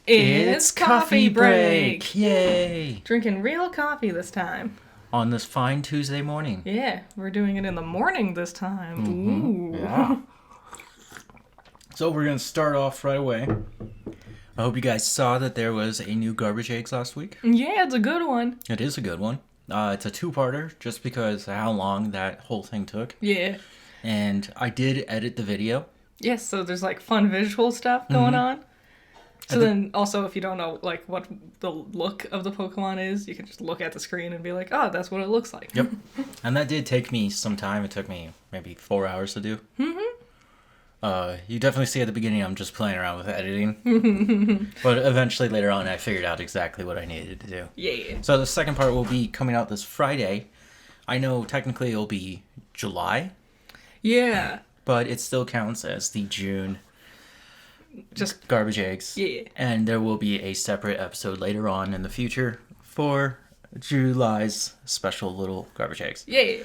It's coffee break! Yay! Drinking real coffee this time. On this fine Tuesday morning. Yeah, we're doing it in the morning this time. Ooh. Yeah. So we're going to start off right away. I hope you guys saw that there was a new Garbage Eggs last week. Yeah, it's a good one. It is a good one. It's a two-parter just because of how long that whole thing took. Yeah. And I did edit the video. Yes, so there's like fun visual stuff going on. So then also if you don't know like what the look of the Pokemon is, you can just look at the screen and be like, oh, that's what it looks like. Yep. And that did take me some time. It took me maybe 4 hours to do. You definitely see at the beginning I'm just playing around with editing. But eventually later on I figured out exactly what I needed to do. Yeah. So the second part will be coming out this Friday. I know technically it'll be July, Yeah. but it still counts as the June Just Garbage Eggs. yeah. And there will be a separate episode later on in the future for July's special little Garbage Eggs, Yeah.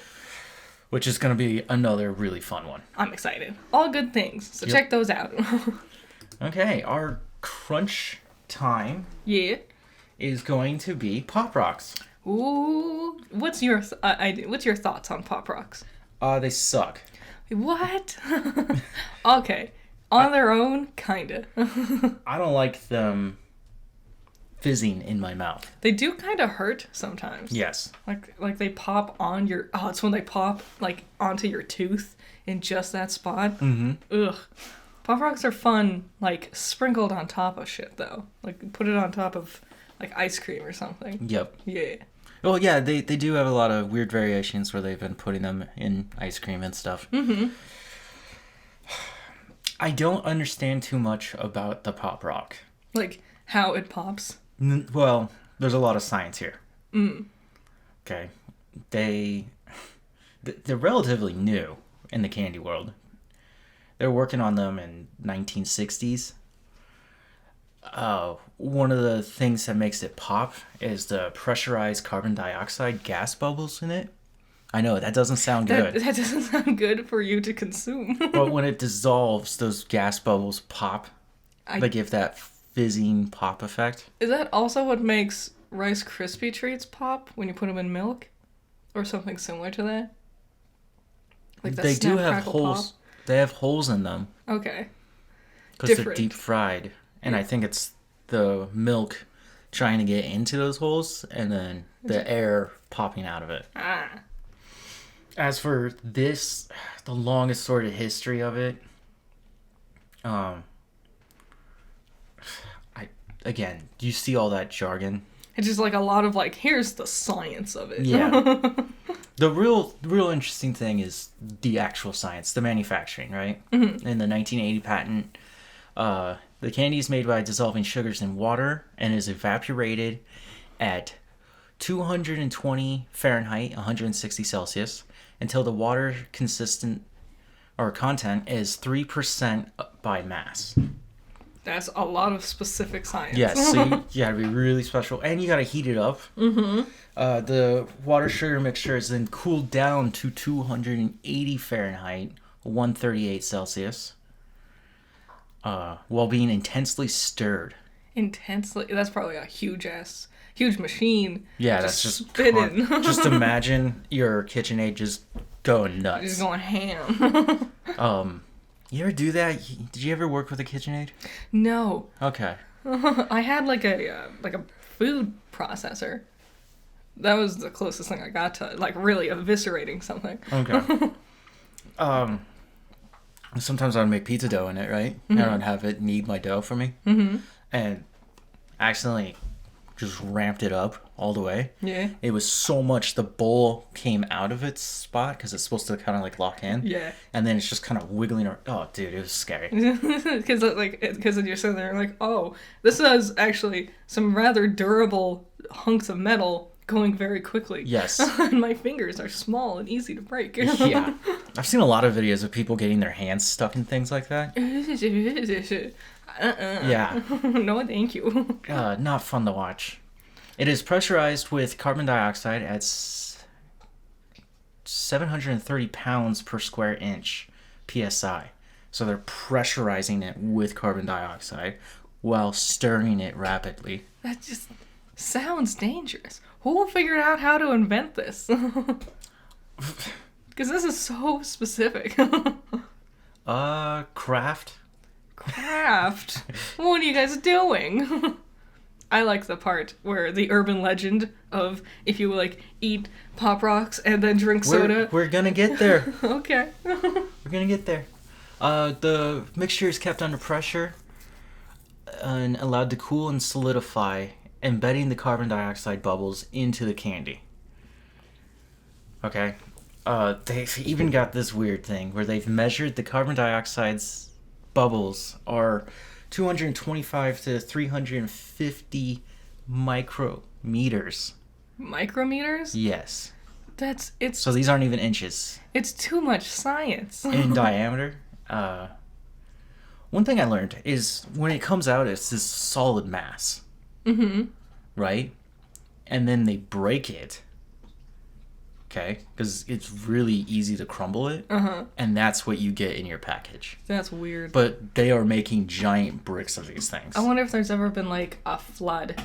which is going to be another really fun one. I'm excited. All good things. So Yep. check those out. Okay, our crunch time Yeah. is going to be Pop Rocks. Ooh. What's your thoughts on Pop Rocks? They suck. What? Okay. On their own, kinda. I don't like them fizzing in my mouth. They do kind of hurt sometimes. Yes. Like they pop on your. Oh, it's when they pop like onto your tooth in just that spot. Mm-hmm. Ugh. Pop rocks are fun, like sprinkled on top of shit though. Like put it on top of like ice cream or something. Yep. Yeah. Well, yeah, they do have a lot of weird variations where they've been putting them in ice cream and stuff. Mm-hmm. I don't understand too much about the Pop Rock. Like how it pops. Well, there's a lot of science here. Mm. Okay. They're relatively new in the candy world. They're working on them in 1960s. One of the things that makes it pop is the pressurized carbon dioxide gas bubbles in it. I know, that doesn't sound good. That doesn't sound good for you to consume. But when it dissolves, those gas bubbles pop. They give that fizzing pop effect. Is that also what makes Rice Krispie treats pop when you put them in milk? Or something similar to that? Like that They do snap, have crackle, holes. pop? They have holes in them Okay. because they're Different. deep fried. And I think it's the milk trying to get into those holes and then the air popping out of it. Ah. As for this, the longest sort of history of it, again, you see all that jargon. It's just like a lot of like, here's the science of it. Yeah. The real interesting thing is the actual science, the manufacturing, right? Mm-hmm. In the 1980 patent, the candy is made by dissolving sugars in water and is evaporated at 220 Fahrenheit, 160 Celsius, until the water content is 3% by mass. That's a lot of specific science. Yes, so you gotta be really special, and you gotta heat it up. Mm-hmm. The water sugar mixture is then cooled down to 280 Fahrenheit, 138 Celsius, while being intensely stirred. Intensely. That's probably a huge machine. Yeah, that's just spinning. Just imagine your KitchenAid just going nuts. Just going ham. You ever do that? Did you ever work with a KitchenAid? No. Okay. I had like a food processor. That was the closest thing I got to like really eviscerating something. Okay. Sometimes I'd make pizza dough in it, right? Mm-hmm. And I'd have it knead my dough for me. Mm-hmm. And accidentally just ramped it up all the way. Yeah. It was so much the bowl came out of its spot because it's supposed to kind of like lock in. Yeah. And then it's just kind of wiggling around. Oh, dude, it was scary. Because then you're sitting there like, oh, this has actually some rather durable hunks of metal going very quickly. Yes. And my fingers are small and easy to break. Yeah. I've seen a lot of videos of people getting their hands stuck in things like that. Yeah. No, thank you. Not fun to watch. It is pressurized with carbon dioxide at 730 pounds per square inch PSI. So they're pressurizing it with carbon dioxide while stirring it rapidly. That just sounds dangerous. Who figured out how to invent this? Because this is so specific. Craft? Craft? What are you guys doing? I like the part where the urban legend of if you like eat Pop Rocks and then drink soda. We're gonna get there. Okay. We're gonna get there. The mixture is kept under pressure and allowed to cool and solidify, embedding the carbon dioxide bubbles into the candy. Okay. They've even got this weird thing where they've measured the carbon dioxide's bubbles are 225 to 350 micrometers. Micrometers? Yes. It's So these aren't even inches. It's too much science. In diameter. One thing I learned is when it comes out, it's this solid mass. Mm-hmm. Right? And then they break it. Okay? Because it's really easy to crumble it. Uh-huh. And that's what you get in your package. That's weird. But they are making giant bricks of these things. I wonder if there's ever been like a flood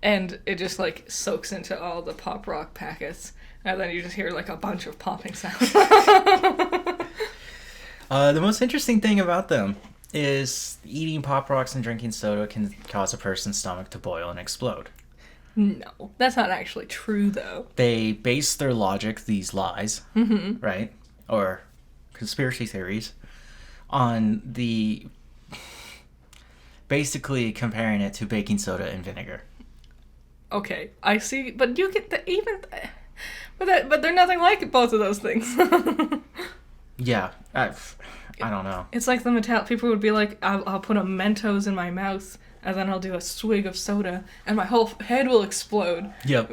and it just like soaks into all the Pop Rock packets and then you just hear like a bunch of popping sounds. The most interesting thing about them is eating Pop Rocks and drinking soda can cause a person's stomach to boil and explode. No, that's not actually true though. They base their logic, these lies, right? Or conspiracy theories, on the basically comparing it to baking soda and vinegar. Okay, I see, but you get the even, but they're nothing like both of those things. Yeah, I don't know. It's like the people would be like, I'll put a Mentos in my mouth and then I'll do a swig of soda and my whole head will explode. Yep.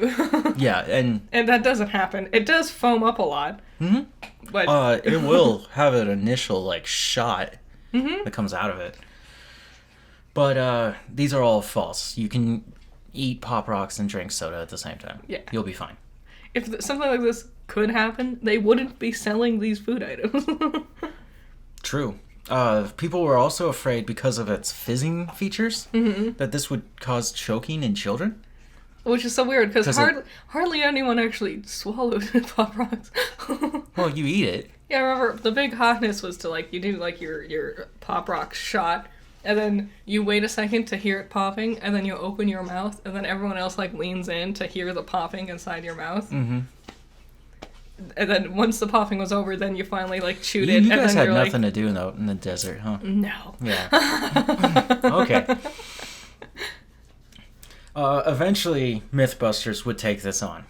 Yeah, and that doesn't happen. It does foam up a lot. Mm-hmm. But it will have an initial like shot that comes out of it. But these are all false. You can eat Pop Rocks and drink soda at the same time. Yeah. You'll be fine. If something like this could happen, they wouldn't be selling these food items. True. People were also afraid because of its fizzing features that this would cause choking in children. Which is so weird because hardly anyone actually swallowed Pop Rocks. Well, you eat it. Yeah, I remember the big hotness was to like you do like your Pop Rock shot, and then you wait a second to hear it popping, and then you open your mouth, and then everyone else like leans in to hear the popping inside your mouth. Mm-hmm. And then once the popping was over, then you finally like chewed it. You and guys then had you're nothing to do in the desert, huh? No. Yeah. Okay. Eventually, Mythbusters would take this on.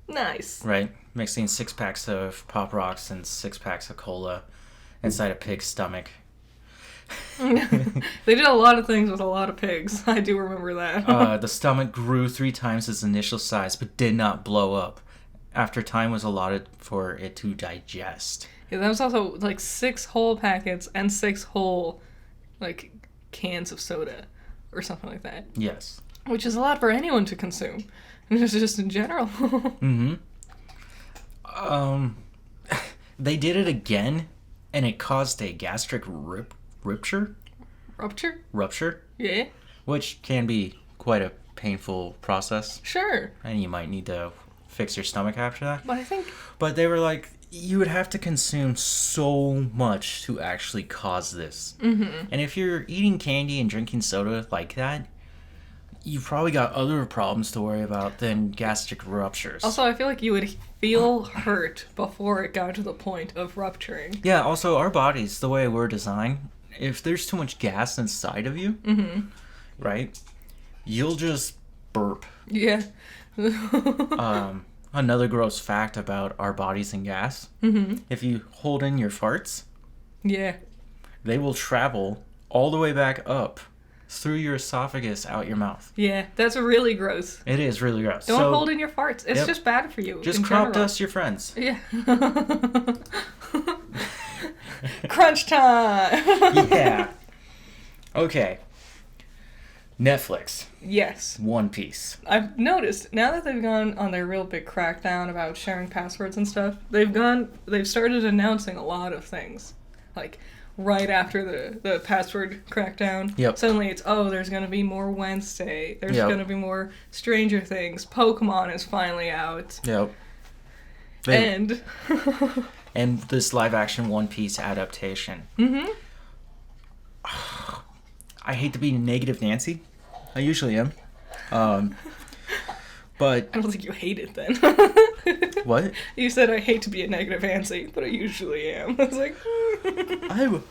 Nice. Right? Mixing 6 packs of Pop Rocks and 6 packs of cola inside a pig's stomach. They did a lot of things with a lot of pigs. I do remember that. The stomach grew 3 times its initial size, but did not blow up after time was allotted for it to digest. Yeah, that was also like 6 whole packets and 6 whole like cans of soda or something like that. Yes. Which is a lot for anyone to consume. Just in general. Mm-hmm. They did it again, and it caused a gastric rupture? Rupture? Yeah. Which can be quite a painful process. Sure. And you might need to fix your stomach after that. But I think... But they were like, you would have to consume so much to actually cause this. Mm-hmm. And if you're eating candy and drinking soda like that, you've probably got other problems to worry about than gastric ruptures. Also, I feel like you would feel hurt before it got to the point of rupturing. Yeah, also, our bodies, the way we're designed, if there's too much gas inside of you, right, you'll just burp. Yeah. Another gross fact about our bodies and gas, if you hold in your farts, yeah, they will travel all the way back up through your esophagus out your mouth. Yeah, that's really gross. It is really gross. Don't hold in your farts. It's just bad for you. Just crop dust your friends. Yeah. Crunch time! Yeah. Okay. Netflix. Yes. One Piece. I've noticed, now that they've gone on their real big crackdown about sharing passwords and stuff, they've started announcing a lot of things. Like, right after the password crackdown. Yep. Suddenly it's, there's going to be more Wednesday. There's Yep. going to be more Stranger Things. Pokemon is finally out. Yep. And And this live-action One Piece adaptation. Mm-hmm. I hate to be negative Nancy. I usually am. But I don't think you hate it then. what? You said I hate to be a negative Nancy, but I usually am. I was like, I'm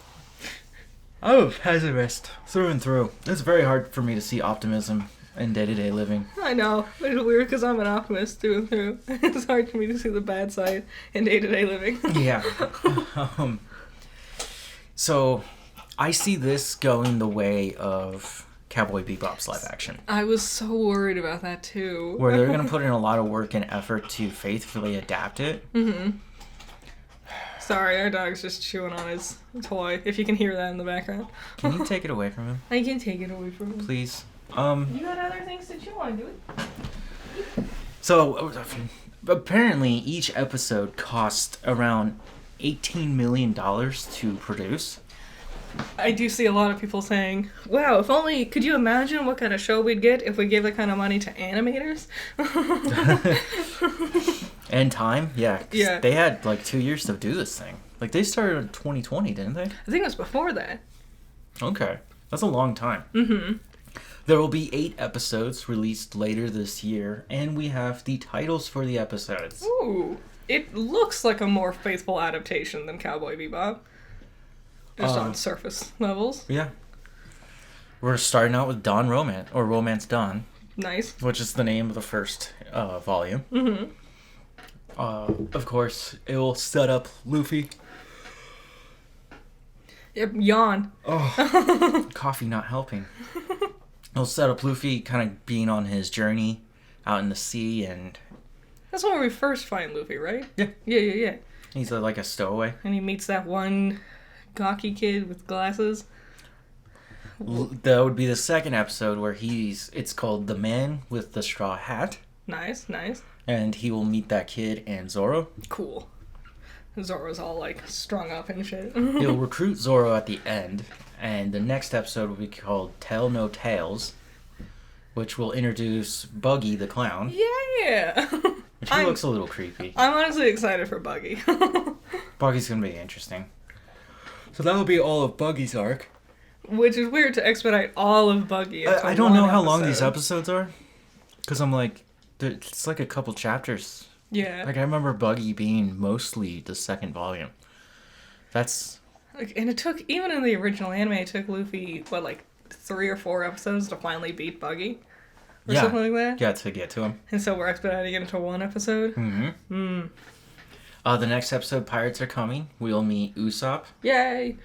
a pessimist through and through. It's very hard for me to see optimism in day-to-day living. I know. It's weird because I'm an optimist through and through. It's hard for me to see the bad side in day-to-day living. Yeah. So, I see this going the way of Cowboy Bebop's live action, I was so worried about that too. where they're going to put in a lot of work and effort to faithfully adapt it. Mm-hmm. Sorry, our dog's just chewing on his toy. If you can hear that in the background. Can you take it away from him, I can take it away from him. please? You got other things to chew on, do it. So, apparently each episode cost around $18 million to produce. I do see a lot of people saying, wow, if only, could you imagine what kind of show we'd get if we gave that kind of money to animators? And time, yeah. 'Cause Yeah. They had like 2 years to do this thing. Like they started in 2020, didn't they? I think it was before that. Okay. That's a long time. Mm-hmm. There will be 8 episodes released later this year, and we have the titles for the episodes. Ooh. It looks like a more faithful adaptation than Cowboy Bebop. Just on surface levels. Yeah. We're starting out with Dawn Romance, or Romance Dawn, Nice. which is the name of the first volume. Mm-hmm. Of course, it will set up Luffy. Yep, yawn. Oh, coffee not helping. It'll set up Luffy kind of being on his journey out in the sea, and That's when we first find Luffy, right? Yeah. Yeah. he's like a stowaway. And he meets that one gawky kid with glasses. That would be the second episode where it's called The Man with the Straw Hat, Nice. and he will meet that kid and Zoro. Cool. Zoro's all, like, strung up and shit. He'll recruit Zoro at the end, and the next episode will be called Tell No Tales, which will introduce Buggy the Clown. Yeah! Which he looks a little creepy. I'm honestly excited for Buggy. Buggy's gonna be interesting. So that'll be all of Buggy's arc. Which is weird to expedite all of Buggy into I don't one know how long episode. these episodes are, because I'm like, it's like a couple chapters. Yeah. Like I remember Buggy being mostly the second volume. That's And it took, even in the original anime, it took Luffy, 3 or 4 episodes to finally beat Buggy? Or something like that? Yeah, to get to him. And so we're expediting it into one episode? Mm-hmm. The next episode, Pirates Are Coming. We'll meet Usopp. Yay!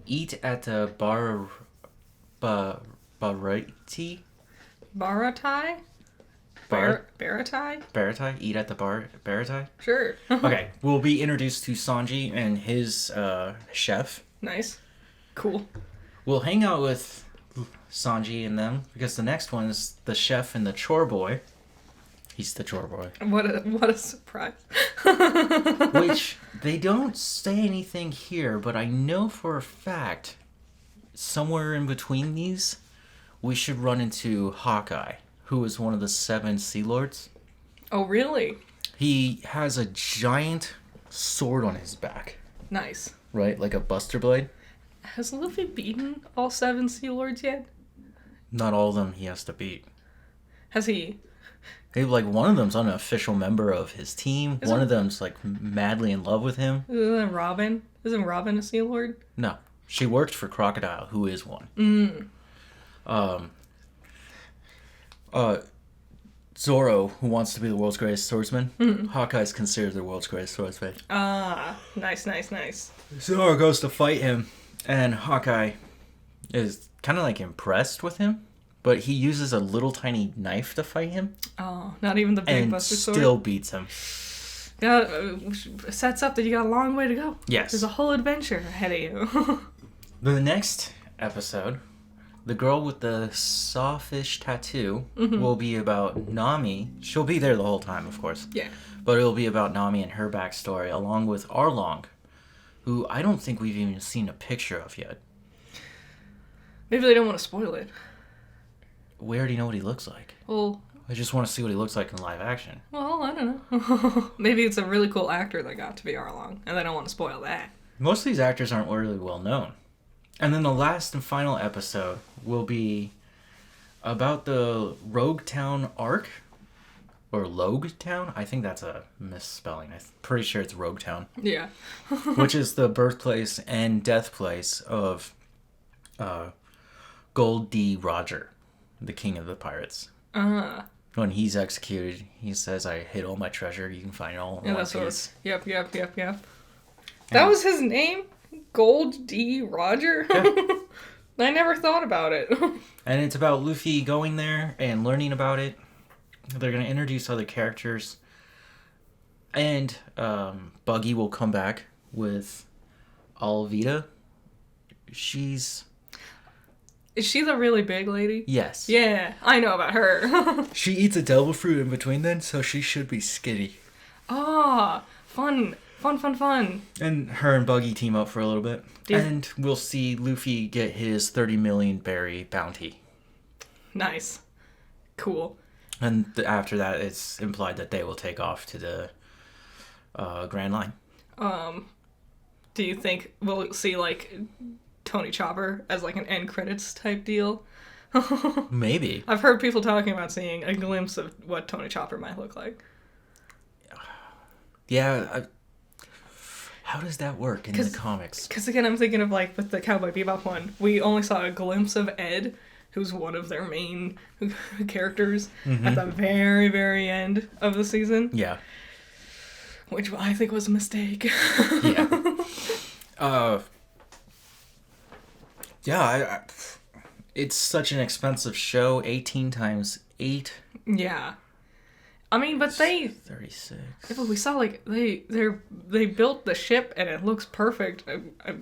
Eat at the Baratai? Baratai? Baratai? Baratai? Eat at the Baratai? Sure. Okay, we'll be introduced to Sanji and his chef. Nice. Cool. We'll hang out with Sanji and them, because the next one is the chef and the chore boy. He's the chore boy. What a surprise. Which, they don't say anything here, but I know for a fact, somewhere in between these, we should run into Hawkeye, who is one of the 7 Sea Lords. Oh, really? He has a giant sword on his back, Nice. right? Like a Buster Blade. Has Luffy beaten all 7 Sea Lords yet? Not all of them he has to beat. Has he? One of them's an official member of his team. One of them's madly in love with him. Isn't Robin? Isn't Robin a Sea Lord? No, she worked for Crocodile, who is one. Zoro, who wants to be the world's greatest swordsman. Hawkeye's considered the world's greatest swordsman. Ah, nice. Zoro goes to fight him, and Hawkeye is kind of impressed with him, but he uses a little tiny knife to fight him, Oh, not even the big and Buster Sword? still beats him. Sets up that you got a long way to go. Yes. There's a whole adventure ahead of you. The next episode, the girl with the sawfish tattoo will be about Nami. She'll be there the whole time, of course. Yeah. But it'll be about Nami and her backstory, along with Arlong, who I don't think we've even seen a picture of yet. Maybe they don't want to spoil it. We already know what he looks like. Well, I just want to see what he looks like in live action. I don't know. Maybe it's a really cool actor that got to be Arlong, and they don't want to spoil that. Most of these actors aren't really well known. And then the last and final episode will be about the Rogue Town arc. Or Logue Town? I think that's a misspelling. I'm pretty sure it's Rogue Town. Yeah. Which is the birthplace and death place of Gold D. Roger, the king of the pirates. When he's executed, he says, "I hid all my treasure. You can find it all in one piece." Yep. That was his name? Gold D. Roger? Yeah. I never thought about it. And it's about Luffy going there and learning about it. They're going to introduce other characters. And Buggy will come back with Alvida. Is she the really big lady? Yes. Yeah, I know about her. She eats a devil fruit in between then, so she should be skinny. Ah, fun. And her and Buggy team up for a little bit. And we'll see Luffy get his 30 million berry bounty. Nice. Cool. And after that, it's implied that they will take off to the Grand Line. Do you think we'll see, like, Tony Chopper as, like, an end credits type deal? Maybe. I've heard people talking about seeing a glimpse of what Tony Chopper might look like. Yeah. How does that work in the comics? Because, again, I'm thinking of, like, with the Cowboy Bebop one, we only saw a glimpse of Ed, who's one of their main characters, at the very, very end of the season. Yeah. Which I think was a mistake. Yeah. Yeah, it's such an expensive show. 18 times 8. Yeah. I mean, but 36. Yeah, but we saw, like, they built the ship and it looks perfect. I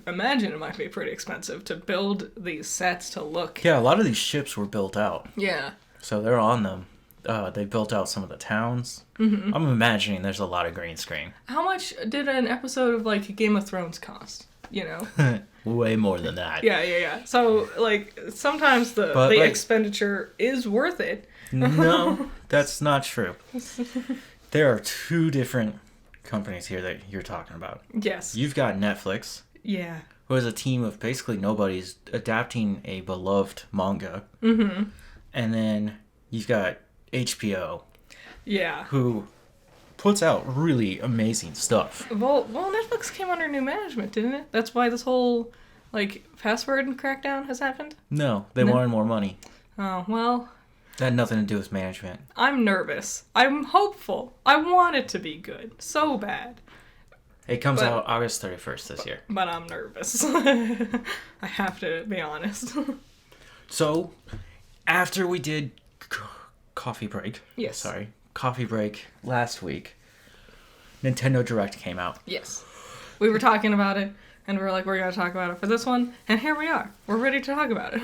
imagine it might be pretty expensive to build these sets to look. Yeah, a lot of these ships were built out. Yeah. So they're on them. They built out some of the towns. Mm-hmm. I'm imagining there's a lot of green screen. How much did an episode of, like, Game of Thrones cost? You know? Way more than that. Yeah. So, like, sometimes the expenditure is worth it. No, that's not true. There are two different companies here that you're talking about. Yes. You've got Netflix. Yeah. Who has a team of basically nobodies adapting a beloved manga. Mm-hmm. And then you've got HBO. Yeah. Who puts out really amazing stuff. Well, Netflix came under new management, didn't it? That's why this whole, like, password crackdown has happened? No, they wanted more money. Oh, well. That had nothing to do with management. I'm nervous. I'm hopeful. I want it to be good. So bad. It comes out August 31st this year. But I'm nervous. I have to be honest. So, after we did coffee break. Yes. Sorry. Coffee break last week. Nintendo Direct came out. Yes. We were talking about it, and we were like, we're going to talk about it for this one, and here we are. We're ready to talk about it.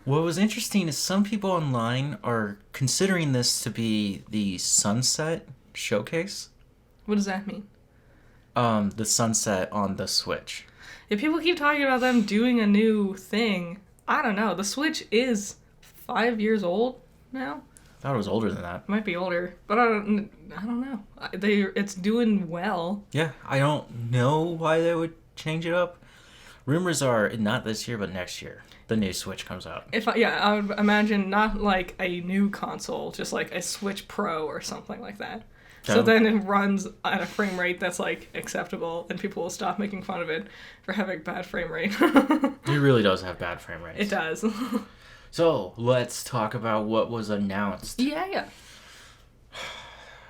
What was interesting is some people online are considering this to be the Sunset Showcase. What does that mean? The Sunset on the Switch. If people keep talking about them doing a new thing, I don't know. The Switch is 5 years old now. I thought it was older than that. Might be older, but I don't know. It's doing well. Yeah, I don't know why they would change it up. Rumors are not this year, but next year the new Switch comes out. I would imagine not like a new console, just like a Switch Pro or something like that. So then it runs at a frame rate that's like acceptable, and people will stop making fun of it for having bad frame rate. It really does have bad frame rates. It does. So, let's talk about what was announced. Yeah.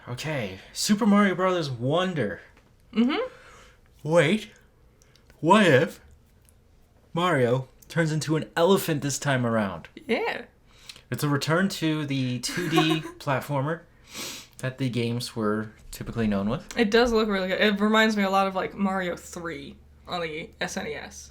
Okay, Super Mario Bros. Wonder. Mm-hmm. Wait, what if Mario turns into an elephant this time around? Yeah. It's a return to the 2D platformer that the games were typically known with. It does look really good. It reminds me a lot of like Mario 3 on the SNES.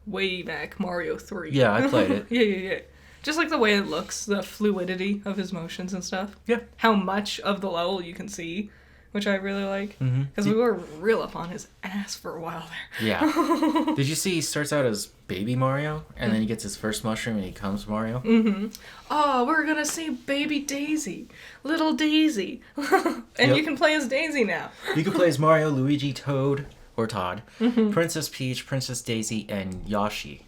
way back Mario 3. Yeah, I played it. Yeah. Just like the way it looks, the fluidity of his motions and stuff. Yeah. How much of the level you can see, which I really like. Mm-hmm. Because we were real up on his ass for a while there. Yeah. Did you see he starts out as baby Mario, and then he gets his first mushroom and he becomes Mario? Mm-hmm. Oh, we're gonna see baby Daisy. Little Daisy. And Yep. you can play as Daisy now. You can play as Mario, Luigi, Toad, or Todd, Princess Peach, Princess Daisy, and Yoshi.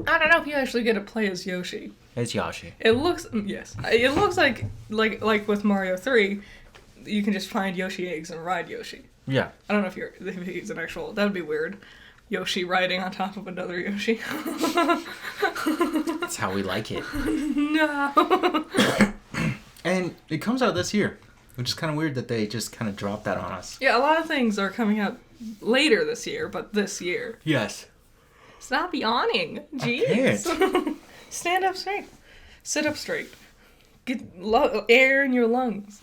I don't know if you actually get to play as Yoshi. It's Yoshi. It looks, yes. It looks like with Mario 3, you can just find Yoshi eggs and ride Yoshi. Yeah. I don't know if he's an actual, that would be weird. Yoshi riding on top of another Yoshi. That's how we like it. No. And it comes out this year, which is kind of weird that they just kind of dropped that on us. Yeah, a lot of things are coming out later this year, but this year. Yes. Stop yawning. Jeez. can't. Stand up straight. Sit up straight. Get air in your lungs.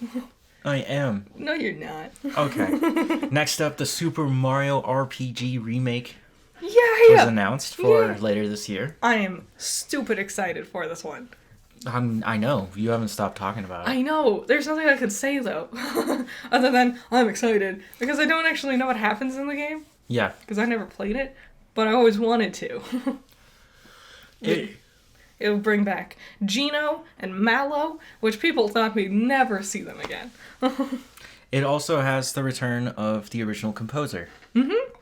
I am. No, you're not. Okay. Next up, the Super Mario RPG remake was Yeah. announced for Yeah. later this year. I am stupid excited for this one. I know. You haven't stopped talking about it. I know. There's nothing I could say, though. Other than, I'm excited. Because I don't actually know what happens in the game. Yeah. Because I never played it. But I always wanted to. It'll bring back Geno and Mallow, which people thought we'd never see them again. It also has the return of the original composer. Mm-hmm.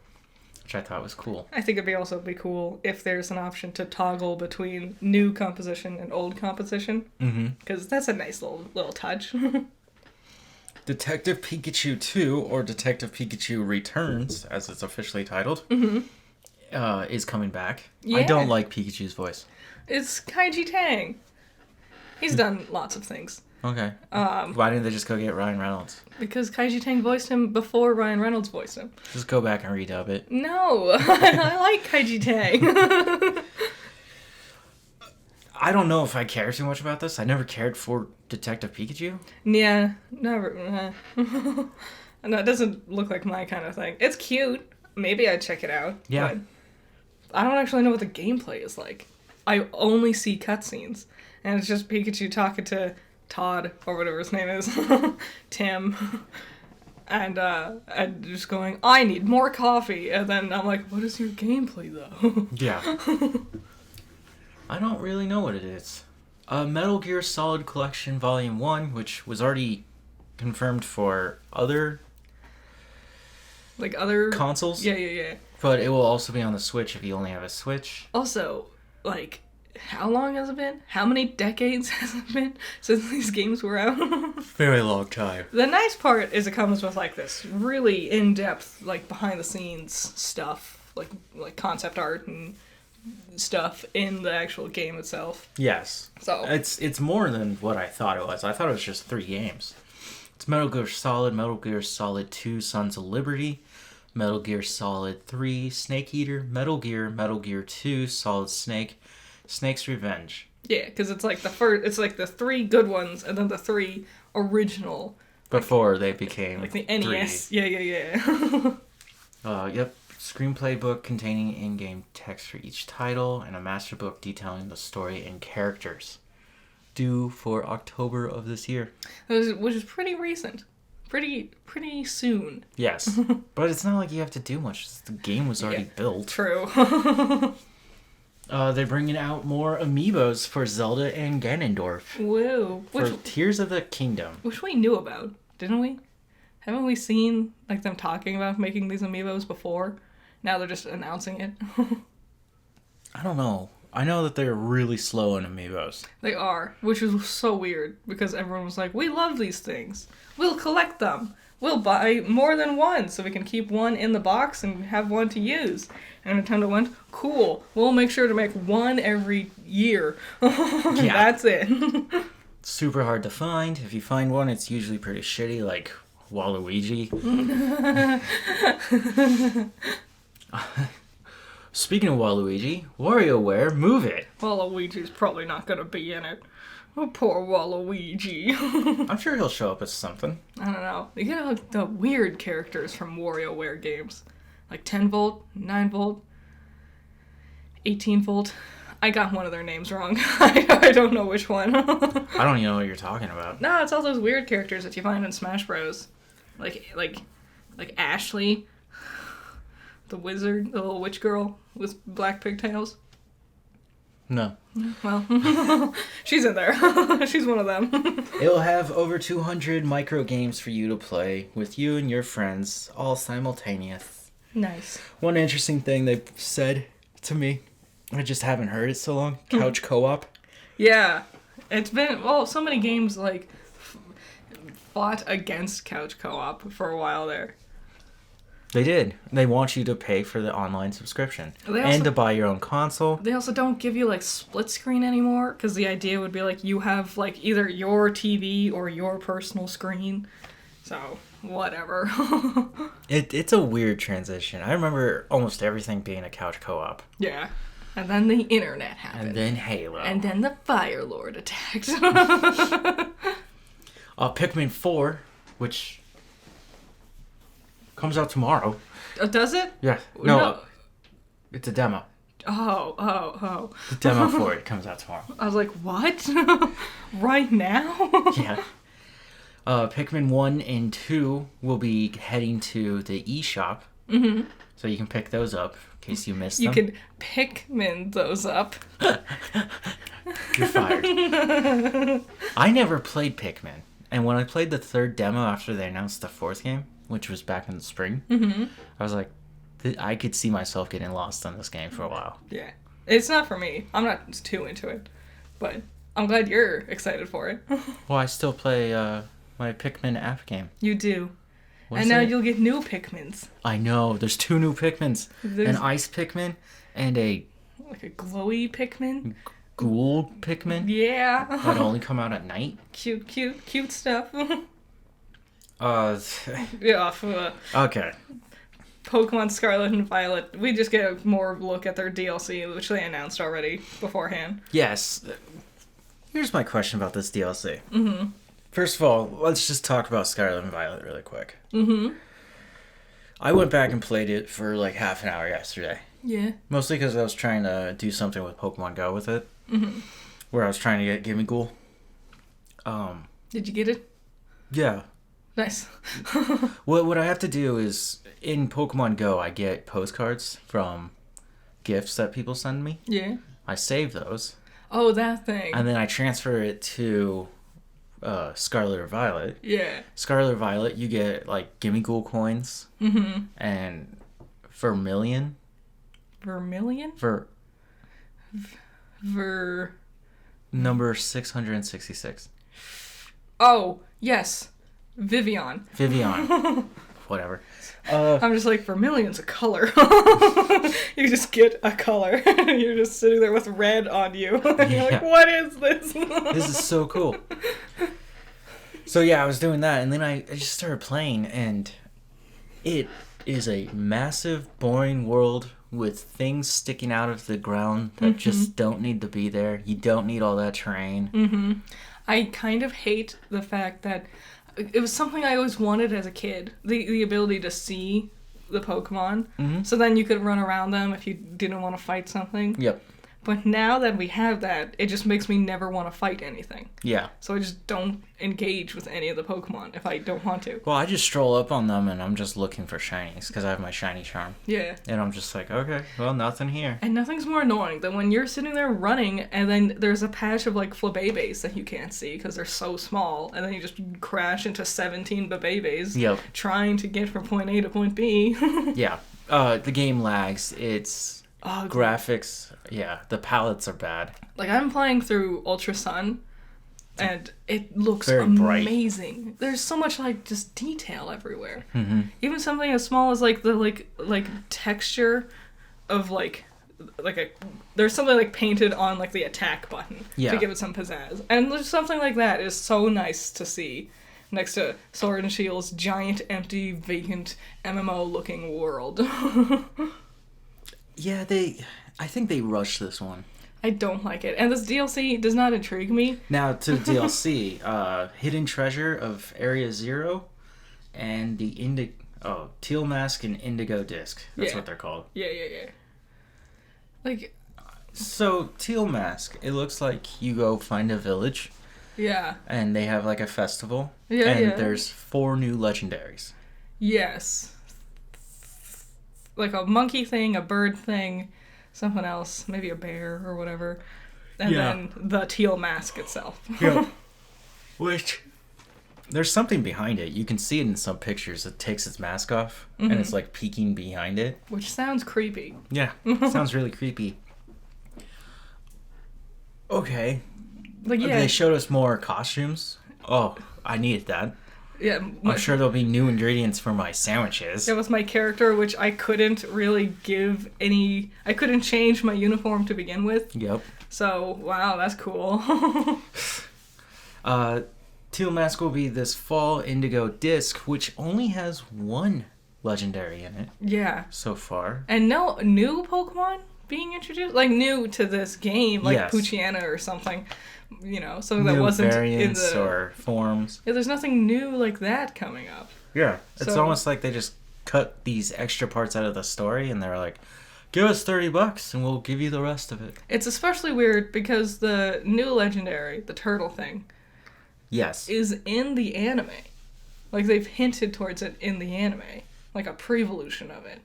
Which I thought was cool. I think it'd also be cool if there's an option to toggle between new composition and old composition. Mm-hmm. Because that's a nice little touch. Detective Pikachu 2, or Detective Pikachu Returns, as it's officially titled, is coming back. Yeah. I don't like Pikachu's voice. It's Kaiji Tang. He's done lots of things. Okay. Why didn't they just go get Ryan Reynolds? Because Kaiji Tang voiced him before Ryan Reynolds voiced him. Just go back and redub it. No, I like Kaiji Tang. I don't know if I care too much about this. I never cared for Detective Pikachu. Yeah, never. No, it doesn't look like my kind of thing. It's cute. Maybe I'd check it out. Yeah. But I don't actually know what the gameplay is like. I only see cutscenes. And it's just Pikachu talking to Todd, or whatever his name is. Tim. And just going, I need more coffee. And then I'm like, what is your gameplay, though? Yeah. I don't really know what it is. Metal Gear Solid Collection Volume 1, which was already confirmed for other Like other consoles. Yeah. But it will also be on the Switch if you only have a Switch. Also, like, how long has it been? How many decades has it been since these games were out? Very long time. The nice part is it comes with like this really in-depth, like behind the scenes stuff, like concept art and stuff in the actual game itself. Yes. So It's more than what I thought it was. I thought it was just 3 games. It's Metal Gear Solid 2, Sons of Liberty, Metal Gear Solid 3, Snake Eater, Metal Gear 2, Solid Snake, Snake's Revenge. yeah, because it's like the 3 good ones and then the 3 original. Before they became Like the NES. 3. Yeah. Yep. Screenplay book containing in-game text for each title, and a master book detailing the story and characters. Due for October of this year. Which is pretty recent. Pretty soon. Yes. But it's not like you have to do much. The game was already built. True. They're bringing out more amiibos for Zelda and Ganondorf. Whoa. For Tears of the Kingdom. Which we knew about, didn't we? Haven't we seen like them talking about making these amiibos before? Now they're just announcing it. I don't know. I know that they're really slow on amiibos. They are, which is so weird because everyone was like, we love these things. We'll collect them. We'll buy more than one so we can keep one in the box and have one to use. And Nintendo went, cool, we'll make sure to make one every year. Yeah. That's it. Super hard to find. If you find one, it's usually pretty shitty, like Waluigi. Speaking of Waluigi, WarioWare, Move It. Waluigi's probably not going to be in it. Oh, poor Waluigi. I'm sure he'll show up as something. I don't know. You get like, the weird characters from WarioWare games. Like 10 volt, 9 volt. 18-volt. I got one of their names wrong. I don't know which one. I don't even know what you're talking about. No, it's all those weird characters that you find in Smash Bros. Like Ashley, the wizard, the little witch girl with black pigtails. No. Well, she's in there. She's one of them. It'll have over 200 micro games for you to play with you and your friends, all simultaneous. Nice. One interesting thing they've said to me, I just haven't heard it so long, couch co-op. Yeah. It's been, well, so many games, like, fought against couch co-op for a while there. They did. They want you to pay for the online subscription. And to buy your own console. They also don't give you, like, split screen anymore, because the idea would be, like, you have, like, either your TV or your personal screen. So, whatever. It's a weird transition. I remember almost everything being a couch co-op. Yeah. And then the internet happened. And then Halo. And then the Fire Lord attacked. Pikmin 4, which comes out tomorrow. Does it? Yeah. No. It's a demo. Oh. The demo for it comes out tomorrow. I was like, what? Right now? Yeah. Pikmin 1 and 2 will be heading to the eShop. Mm-hmm. So you can pick those up in case you missed them. You can Pikmin those up. You're fired. I never played Pikmin. And when I played the third demo after they announced the fourth game, which was back in the spring, I was like, I could see myself getting lost on this game for a while. Yeah. It's not for me. I'm not too into it. But I'm glad you're excited for it. Well, I still play my Pikmin app game. You do. What's and now it? you'll get new Pikmins. I know. There's 2 new Pikmins. An ice Pikmin and a... Like a glowy Pikmin. Ghoul Pikmin. Yeah. That only come out at night. Cute stuff. Yeah. Okay. Pokemon Scarlet and Violet. We just get a more look at their DLC, which they announced already beforehand. Yes. Here's my question about this DLC. Mm-hmm. First of all, let's just talk about Scarlet and Violet really quick. Mm-hmm. I went back and played it for like half an hour yesterday. Yeah. Mostly because I was trying to do something with Pokemon Go with it. Mm-hmm. Where I was trying to get Gimmighoul. Did you get it? Yeah. Nice. What I have to do is, in Pokemon Go, I get postcards from gifts that people send me. Yeah. I save those. Oh, that thing. And then I transfer it to Scarlet or Violet. Yeah. Scarlet or Violet, you get, like, Gimmighoul coins. Mm-hmm. And Vermilion. Vermilion? Number 666. Oh, yes. Vivian. Whatever. I'm just like, Vermilion's a color. You just get a color. You're just sitting there with red on you. You're like, what is this? This is so cool. So yeah, I was doing that, and then I just started playing, and it is a massive, boring world with things sticking out of the ground that just don't need to be there. You don't need all that terrain. Mm-hmm. I kind of hate the fact that it was something I always wanted as a kid. The ability to see the Pokemon. Mm-hmm. So then you could run around them if you didn't want to fight something. Yep. But now that we have that, it just makes me never want to fight anything. Yeah. So I just don't engage with any of the Pokemon if I don't want to. Well, I just stroll up on them and I'm just looking for shinies because I have my shiny charm. Yeah. And I'm just like, okay, well, nothing here. And nothing's more annoying than when you're sitting there running and then there's a patch of like Flabébés that you can't see because they're so small, and then you just crash into 17 Babébés. Yep. Trying to get from point A to point B. Yeah. The game lags. It's graphics. Yeah, the palettes are bad. Like, I'm playing through Ultra Sun, and it looks very amazing. Bright. There's so much, like, just detail everywhere. Mm-hmm. Even something as small as, like, the, like texture of, like there's something, like, painted on, like, the attack button to give it some pizzazz. And there's something like that is so nice to see next to Sword and Shield's giant, empty, vacant, MMO-looking world. Yeah, I think they rushed this one. I don't like it. And this DLC does not intrigue me. Now, to DLC, Hidden Treasure of Area Zero and the Teal Mask and Indigo Disc. That's what they're called. Yeah. Like, So, Teal Mask, it looks like you go find a village, Yeah. and they have like a festival, Yeah, and yeah. there's 4 new legendaries. Yes. Like a monkey thing, a bird thing, something else, maybe a bear or whatever. And Yeah. then the teal mask itself. Yeah. Which, there's something behind it. You can see it in some pictures. It takes its mask off, and it's like peeking behind it. Which sounds creepy. Yeah, sounds really creepy. Okay. Like, yeah. They showed us more costumes. Oh, I needed that. Yeah, I'm sure there'll be new ingredients for my sandwiches. that was my character, which I couldn't really give any... I couldn't change my uniform to begin with. Yep. So, wow, that's cool. Teal Mask will be this fall indigo disc, which only has 1 legendary in it Yeah. so far. And no new Pokemon being introduced? Like, new to this game, like Yes. Poochyena or something. You know, something that New wasn't in variants the... or forms. Yeah, there's nothing new like that coming up. Yeah. It's So- almost like they just cut these extra parts out of the story and they're like, give us $30 and we'll give you the rest of it. It's especially weird because the new legendary, the turtle thing, Yes. is in the anime. Like, they've hinted towards it in the anime. Like a pre-evolution of it.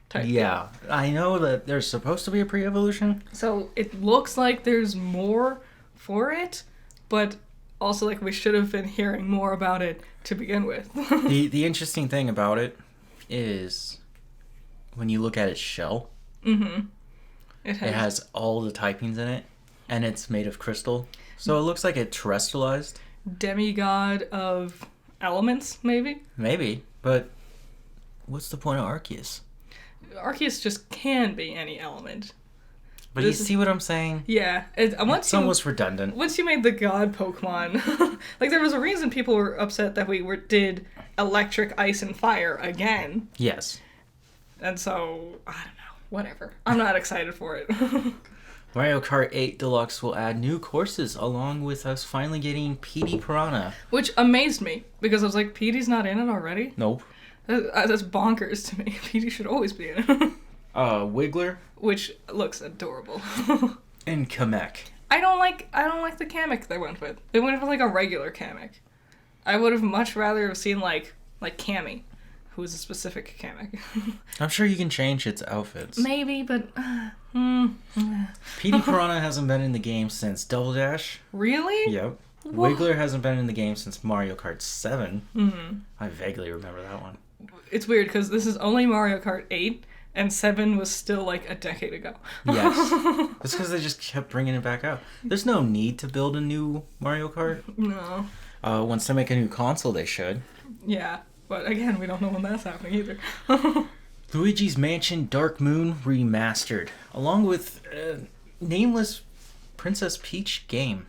Type Yeah. I know that there's supposed to be a pre-evolution. thing. So it looks like there's more for it, but also like we should have been hearing more about it to begin with. The interesting thing about it is when you look at its shell, It it has all the typings in it, and it's made of crystal. So it looks like it terrestrialized. demigod of elements, maybe? Maybe, but what's the point of Arceus? Arceus just can be any element. But This you is- see what I'm saying? Yeah, once It's you almost redundant. once you made the god Pokemon, like there was a reason people were upset that we did electric, ice, and fire again, Yes. and so I don't know, whatever. I'm not excited for it. Mario Kart 8 Deluxe will add new courses along with us finally getting PD Piranha. Which amazed me because I was like, Petey's not in it already. Nope. That's bonkers to me. Petey should always be in it, Wiggler which looks adorable. and Kamek. I don't like the Kamek they went with. They went with like a regular Kamek. I would have much rather have seen like Cammy, who is a specific Kamek. I'm sure you can change its outfits. Maybe, but PD Piranha hasn't been in the game since Double Dash. really? Yep. What? Wiggler hasn't been in the game since Mario Kart 7. Mm-hmm. I vaguely remember that one. It's weird because this is only Mario Kart 8, and 7 was still like a decade ago. Yes. It's because they just kept bringing it back out. There's no need to build a new Mario Kart. No. Once they make a new console, they should. Yeah, but again, we don't know when that's happening either. Luigi's Mansion Dark Moon Remastered, along with nameless Princess Peach game.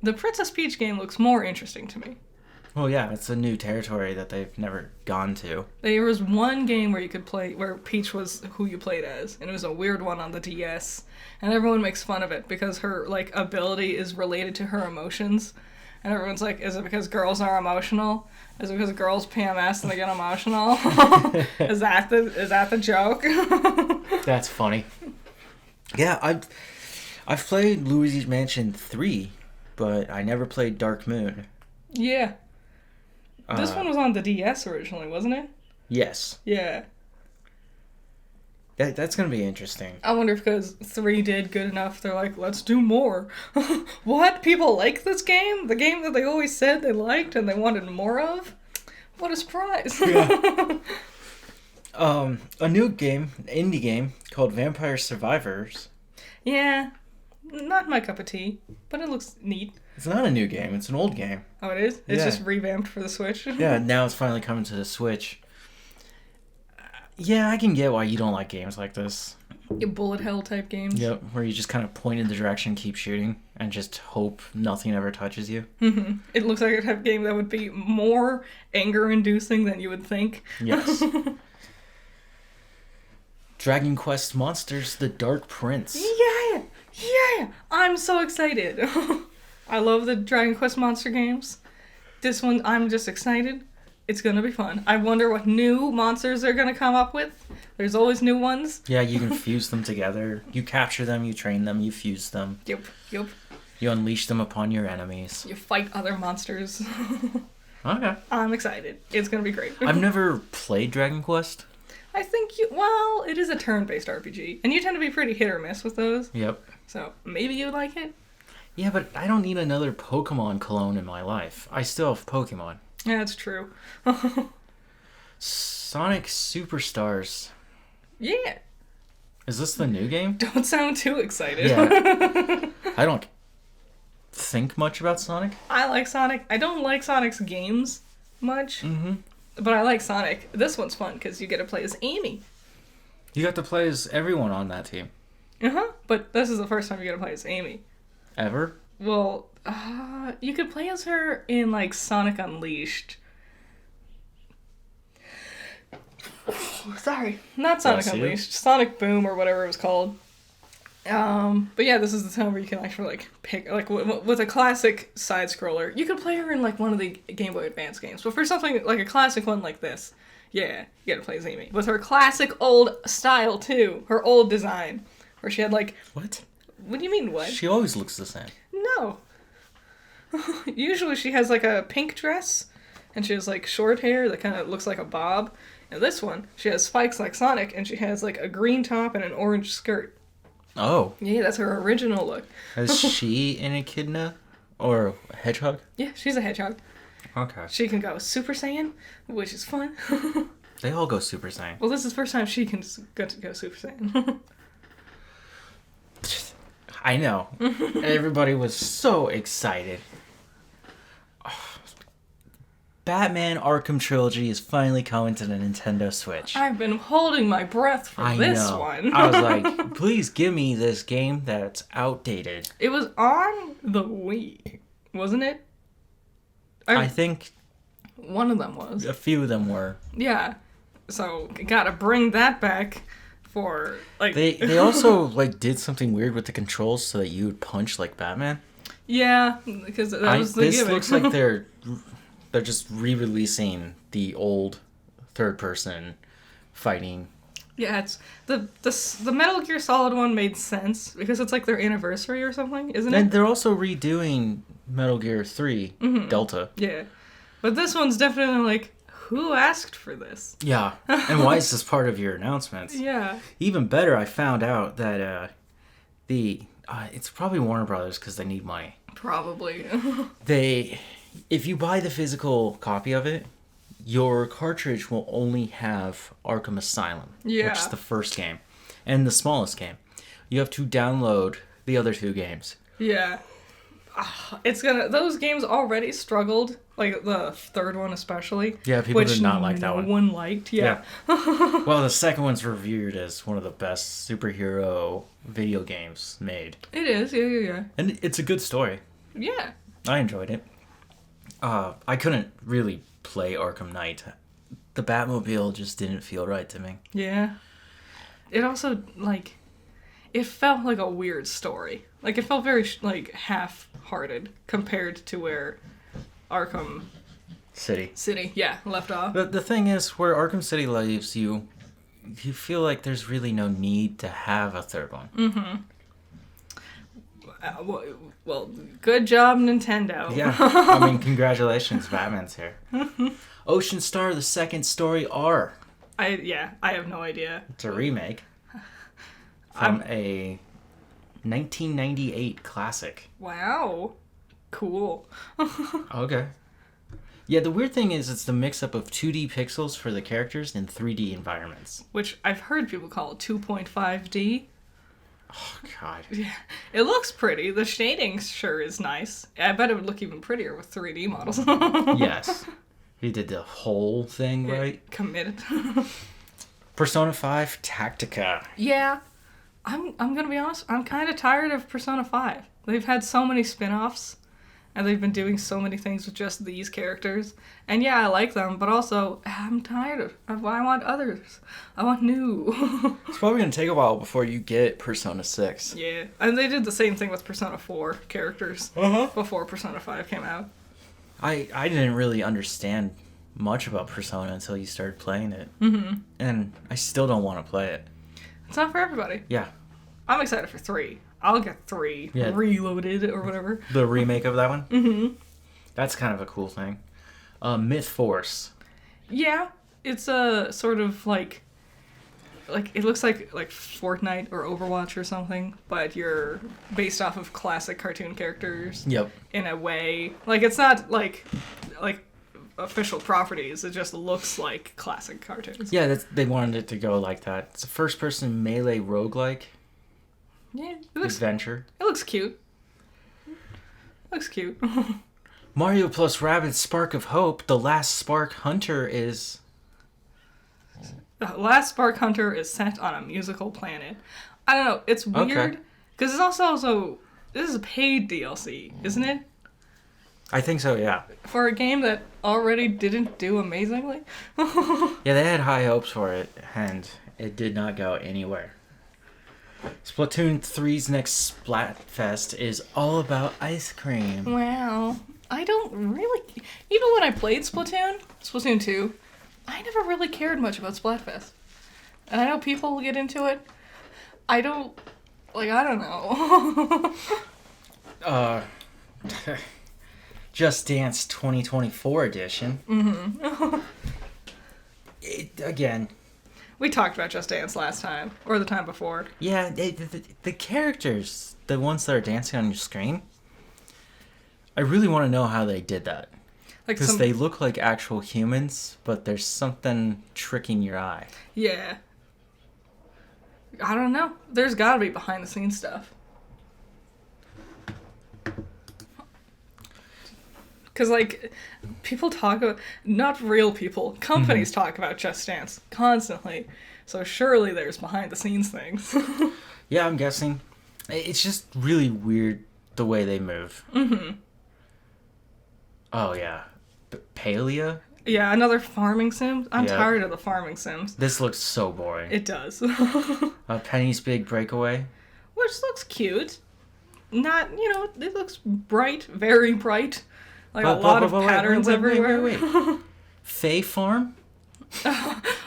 The Princess Peach game looks more interesting to me. Well, yeah, it's a new territory that they've never gone to. There was one game where you could play, where Peach was who you played as, and it was a weird one on the DS, and everyone makes fun of it because her, like, ability is related to her emotions, and everyone's like, is it because girls are emotional? Is it because girls PMS and they get emotional? Is that the joke? That's funny. Yeah, I've played Luigi's Mansion 3, but I never played Dark Moon. Yeah. This one was on the DS originally, wasn't it? Yes. Yeah. That's going to be interesting. I wonder if because 3 did good enough, they're like, let's do more. What? People like this game? The game that they always said they liked and they wanted more of? What a surprise. Yeah. A new game, an indie game, called Vampire Survivors. Yeah. Not my cup of tea, but it looks neat. It's not a new game, it's an old game. Oh, it is? It's Yeah. just revamped for the Switch? Yeah, now it's finally coming to the Switch. Yeah, I can get why you don't like games like this. Bullet hell type games. Yep, where you just kind of point in the direction, keep shooting, and just hope nothing ever touches you. It looks like a type of game that would be more anger-inducing than you would think. Yes. Dragon Quest Monsters: The Dark Prince. Yeah! Yeah! I'm so excited. I love the Dragon Quest monster games. This one, I'm just excited. It's gonna be fun. I wonder what new monsters they're gonna come up with. There's always new ones. Yeah, you can fuse them together. You capture them, you train them, you fuse them. Yep. You unleash them upon your enemies. You fight other monsters. Okay. I'm excited. It's gonna be great. I've never played Dragon Quest. I think well, it is a turn-based RPG, and you tend to be pretty hit or miss with those. Yep. So maybe you like it. Yeah, but I don't need another Pokemon clone in my life. I still have Pokemon. Yeah, that's true. Sonic Superstars. Yeah. Is this the new game? Don't sound too excited. Yeah. I don't think much about Sonic. I like Sonic. I don't like Sonic's games much, Mm-hmm. but I like Sonic. This one's fun because you get to play as Amy. You got to play as everyone on that team. But this is the first time you get to play as Amy. Ever? Well, you could play as her in, like, Sonic Unleashed. Sorry. Not Sonic Bless you. Unleashed. Sonic Boom or whatever it was called. But yeah, this is the time where you can actually, like, pick, like, with a classic side-scroller. You could play her in, like, one of the Game Boy Advance games. But for something, like, a classic one like this, yeah, you gotta play as Amy. With her classic old style, too. Her old design. Where she had, like... What? What do you mean, what? She always looks the same. No. Usually she has, like, a pink dress, and she has, like, short hair that kind of looks like a bob. And this one, she has spikes like Sonic, and she has, like, a green top and an orange skirt. Oh. Yeah, that's her original look. Is she an echidna? Or a hedgehog? Yeah, she's a hedgehog. Okay. She can go Super Saiyan, which is fun. They all go Super Saiyan. Well, this is the first time she can get to go Super Saiyan. I know. Everybody was so excited. Batman Arkham Trilogy is finally coming to the Nintendo Switch. I've been holding my breath for this one. I was like, please give me this game that's outdated. It was on the Wii, wasn't it? I think one of them was. a few of them were. Yeah. So, gotta bring that back for, like... They also, like, did something weird with the controls so that you would punch like Batman. Yeah, because that was the this gimmick. looks like they're just re-releasing the old third-person fighting. Yeah, it's... The Metal Gear Solid one made sense, because it's like their anniversary or something, isn't it? And they're also redoing Metal Gear 3 Delta. Yeah. But this one's definitely like, who asked for this? Yeah. And why is this part of your announcements? Yeah. Even better, I found out that it's probably Warner Brothers because they need money. Probably. If you buy the physical copy of it, your cartridge will only have Arkham Asylum, which is the first game, and the smallest game. You have to download the other two games. Yeah. Those games already struggled, like the third one especially. Yeah, people did not like that one. No one liked, yeah. Well, the second one's reviewed as one of the best superhero video games made. It is, yeah. And it's a good story. Yeah. I enjoyed it. I couldn't really play Arkham Knight. The Batmobile just didn't feel right to me. Yeah. It also, like, it felt like a weird story. Like, it felt very, like, half-hearted compared to where Arkham City, left off. The thing is, where Arkham City leaves you, you feel like there's really no need to have a third one. Mm-hmm. Well, good job, Nintendo. Yeah, I mean, congratulations, Batman's here. Ocean Star: The Second Story R. I have no idea. It's a remake from a 1998 classic. Wow. Cool. Okay. Yeah, the weird thing is it's the mix-up of 2D pixels for the characters and 3D environments. Which I've heard people call 2.5D. Oh, God. Yeah. It looks pretty. The shading sure is nice. I bet it would look even prettier with 3D models. Yes. He did the whole thing, right? Committed. Persona 5 Tactica. Yeah. I'm gonna be honest, I'm kind of tired of Persona 5. They've had so many spin-offs, and they've been doing so many things with just these characters. And yeah, I like them, but also, I'm tired of I want others. I want new. It's probably going to take a while before you get Persona 6. Yeah, and they did the same thing with Persona 4 characters before Persona 5 came out. I didn't really understand much about Persona until you started playing it. Mm-hmm. And I still don't want to play it. It's not for everybody. Yeah. I'm excited for 3. I'll get 3 reloaded or whatever. The remake of that one? Mm-hmm. That's kind of a cool thing. Myth Force. Yeah. It's a sort of like it looks like Fortnite or Overwatch or something, but you're based off of classic cartoon characters. Yep. In a way. Like, it's not like official properties. It just looks like classic cartoons. Yeah, they wanted it to go like that. It's a first-person melee roguelike. Yeah, adventure. It looks cute. Looks cute. Mario plus Rabbids Spark of Hope. The last Spark Hunter is... The last Spark Hunter is set on a musical planet. I don't know. It's weird. Because it's also... This is a paid DLC, isn't it? I think so, yeah. For a game that already didn't do amazingly? Yeah, they had high hopes for it, and it did not go anywhere. Splatoon 3's next Splatfest is all about cream. Wow. I don't really... Even when I played Splatoon 2, I never really cared much about Splatfest. And I know people get into it. I don't know. Just Dance 2024 edition. Mm-hmm. Again... We talked about Just Dance last time, or the time before. Yeah, the characters, the ones that are dancing on your screen, I really want to know how they did that. Because they look like actual humans, but there's something tricking your eye. Yeah. I don't know. There's gotta be behind the scenes stuff. Because, people talk about... Not real people. Companies talk about Just Dance constantly. So surely there's behind-the-scenes things. Yeah, I'm guessing. It's just really weird the way they move. Mm-hmm. Oh, yeah. Palia? Yeah, another farming sim. I'm tired of the farming sims. This looks so boring. It does. Penny's Big Breakaway? Which looks cute. Not, it looks bright. Very bright. A lot of patterns everywhere. Wait. Fae Farm?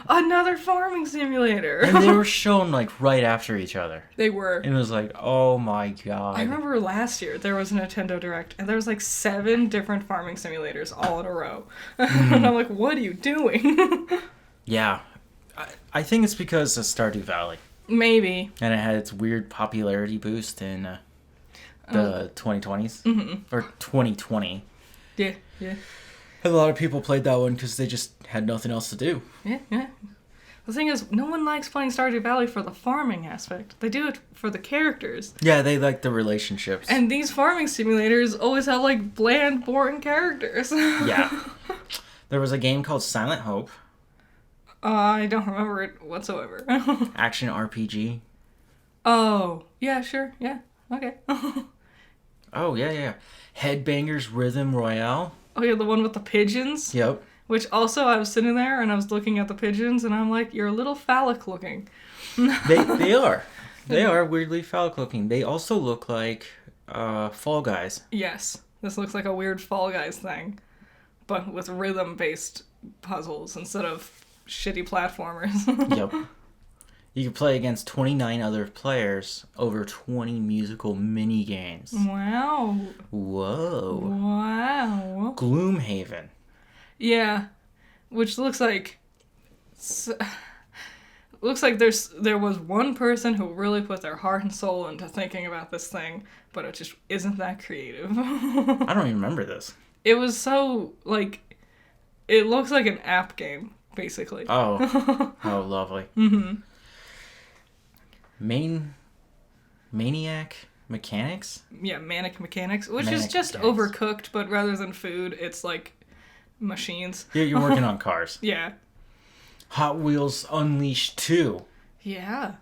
Another farming simulator. And they were shown, right after each other. They were. And it was like, oh my god. I remember last year there was a Nintendo Direct, and there was 7 different farming simulators all in a row. Mm-hmm. And I'm like, what are you doing? Yeah. I think it's because of Stardew Valley. Maybe. And it had its weird popularity boost in the 2020s. Mm-hmm. Or 2020. Yeah. And a lot of people played that one because they just had nothing else to do. Yeah. The thing is, no one likes playing Stardew Valley for the farming aspect. They do it for the characters. Yeah, they like the relationships. And these farming simulators always have, bland, boring characters. Yeah. There was a game called Silent Hope. I don't remember it whatsoever. Action RPG. Oh, yeah, sure. Yeah, okay. Oh, yeah. Headbangers Rhythm Royale. Oh, yeah, the one with the pigeons? Yep. Which also, I was sitting there and I was looking at the pigeons and I'm like, you're a little phallic looking. They are. They are weirdly phallic looking. They also look like Fall Guys. Yes. This looks like a weird Fall Guys thing. But with rhythm-based puzzles instead of shitty platformers. Yep. You can play against 29 other players over 20 musical mini games. Wow. Whoa. Wow. Gloomhaven. Yeah, which looks like there was one person who really put their heart and soul into thinking about this thing, but it just isn't that creative. I don't even remember this. It was so it looks like an app game basically. Oh, lovely. Mm-hmm. Maniac Mechanics? Yeah, Manic Mechanics, which Manic is just Mechanics. Overcooked, but rather than food, it's machines. Yeah, you're working on cars. Yeah. Hot Wheels Unleashed 2. Yeah.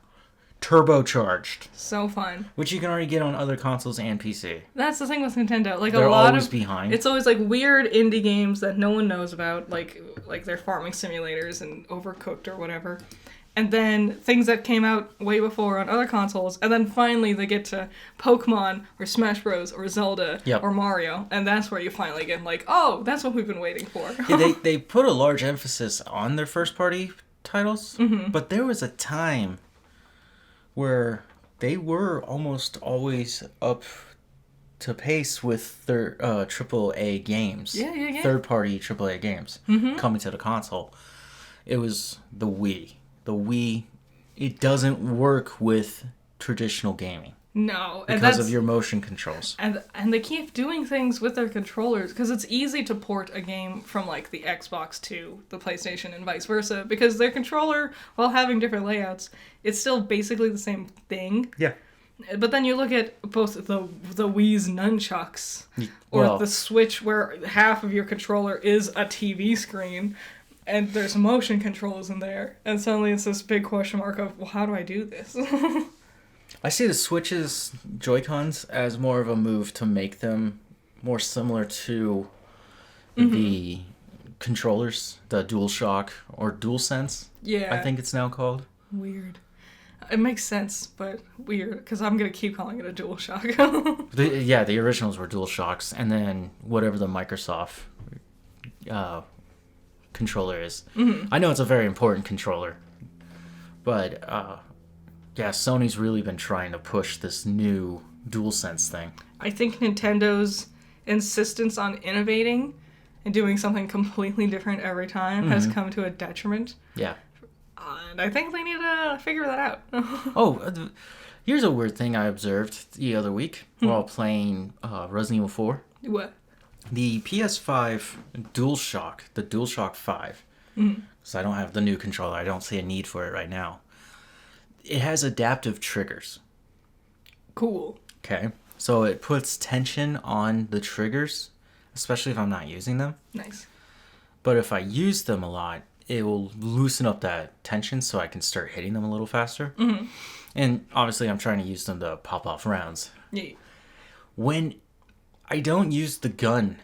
Turbocharged. So fun. Which you can already get on other consoles and PC. That's the thing with Nintendo. They're a lot always of behind. It's always weird indie games that no one knows about, like their farming simulators and Overcooked or whatever. and then things that came out way before on other consoles, and then finally they get to Pokemon or Smash Bros. Or Zelda or Mario, and that's where you finally get like, oh, that's what we've been waiting for. Yeah, they put a large emphasis on their first-party titles, but there was a time where they were almost always up to pace with their AAA games. Yeah. Third-party AAA games coming to the console. It was the Wii. The Wii, it doesn't work with traditional gaming. No. Because of your motion controls. And they keep doing things with their controllers, because it's easy to port a game from, like, the Xbox to the PlayStation and vice versa, because their controller, while having different layouts, it's still basically the same thing. Yeah. But then you look at both the Wii's nunchucks, or the Switch, where half of your controller is a TV screen, and there's motion controls in there, and suddenly it's this big question mark of, well, how do I do this? I see the Switch's Joy-Cons as more of a move to make them more similar to the controllers, the DualShock or DualSense. Yeah. I think it's now called. Weird. It makes sense, but weird, because I'm going to keep calling it a DualShock. The originals were DualShocks, and then whatever the Microsoft controller is. I know it's a very important controller, but Sony's really been trying to push this new DualSense thing. I think Nintendo's insistence on innovating and doing something completely different every time has come to a detriment. Yeah. And I think they need to figure that out. Here's a weird thing I observed the other week while playing Resident Evil 4. What? The PS5 DualShock, the DualShock 5, because I don't have the new controller, I don't see a need for it right now. It has adaptive triggers. Cool. Okay. So it puts tension on the triggers, especially if I'm not using them. Nice. But if I use them a lot, it will loosen up that tension so I can start hitting them a little faster. And obviously I'm trying to use them to pop off rounds. Yeah. When I don't use the gun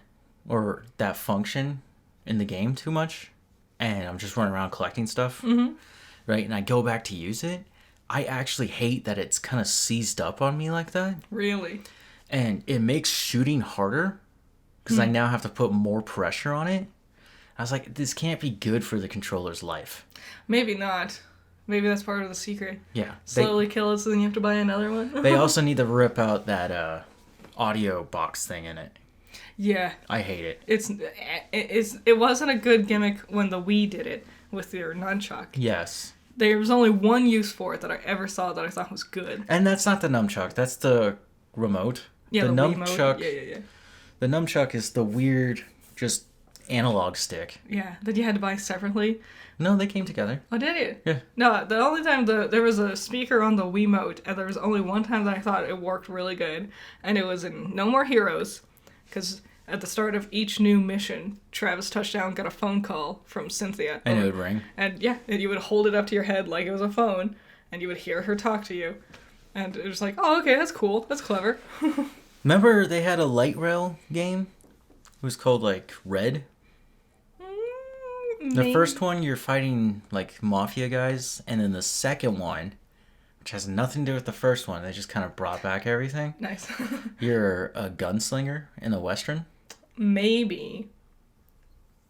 or that function in the game too much, and I'm just running around collecting stuff, right, and I go back to use it, I actually hate that it's kind of seized up on me like that. Really? And it makes shooting harder, because I now have to put more pressure on it. I was like, this can't be good for the controller's life. Maybe not. Maybe that's part of the secret. Yeah. Slowly kill it so then you have to buy another one. They also need to rip out that audio box thing in it. Yeah. I hate it. It wasn't a good gimmick when the Wii did it with their nunchuck. Yes. There was only one use for it that I ever saw that I thought was good. And that's not the nunchuck. That's the remote. Yeah, the nunchuck. Yeah. The nunchuck is the weird, just analog stick. Yeah, that you had to buy separately. No, they came together. Oh, did you? Yeah. No, the only time there was a speaker on the Wiimote, and there was only one time that I thought it worked really good, and it was in No More Heroes, because at the start of each new mission, Travis Touchdown got a phone call from Cynthia. And it would ring. And yeah, and you would hold it up to your head like it was a phone, and you would hear her talk to you. And it was like, oh, okay, that's cool. That's clever. Remember they had a light rail game? It was called, like, Red? The first one, you're fighting, like, mafia guys. And then the second one, which has nothing to do with the first one, they just kind of brought back everything. Nice. You're a gunslinger in the Western. Maybe.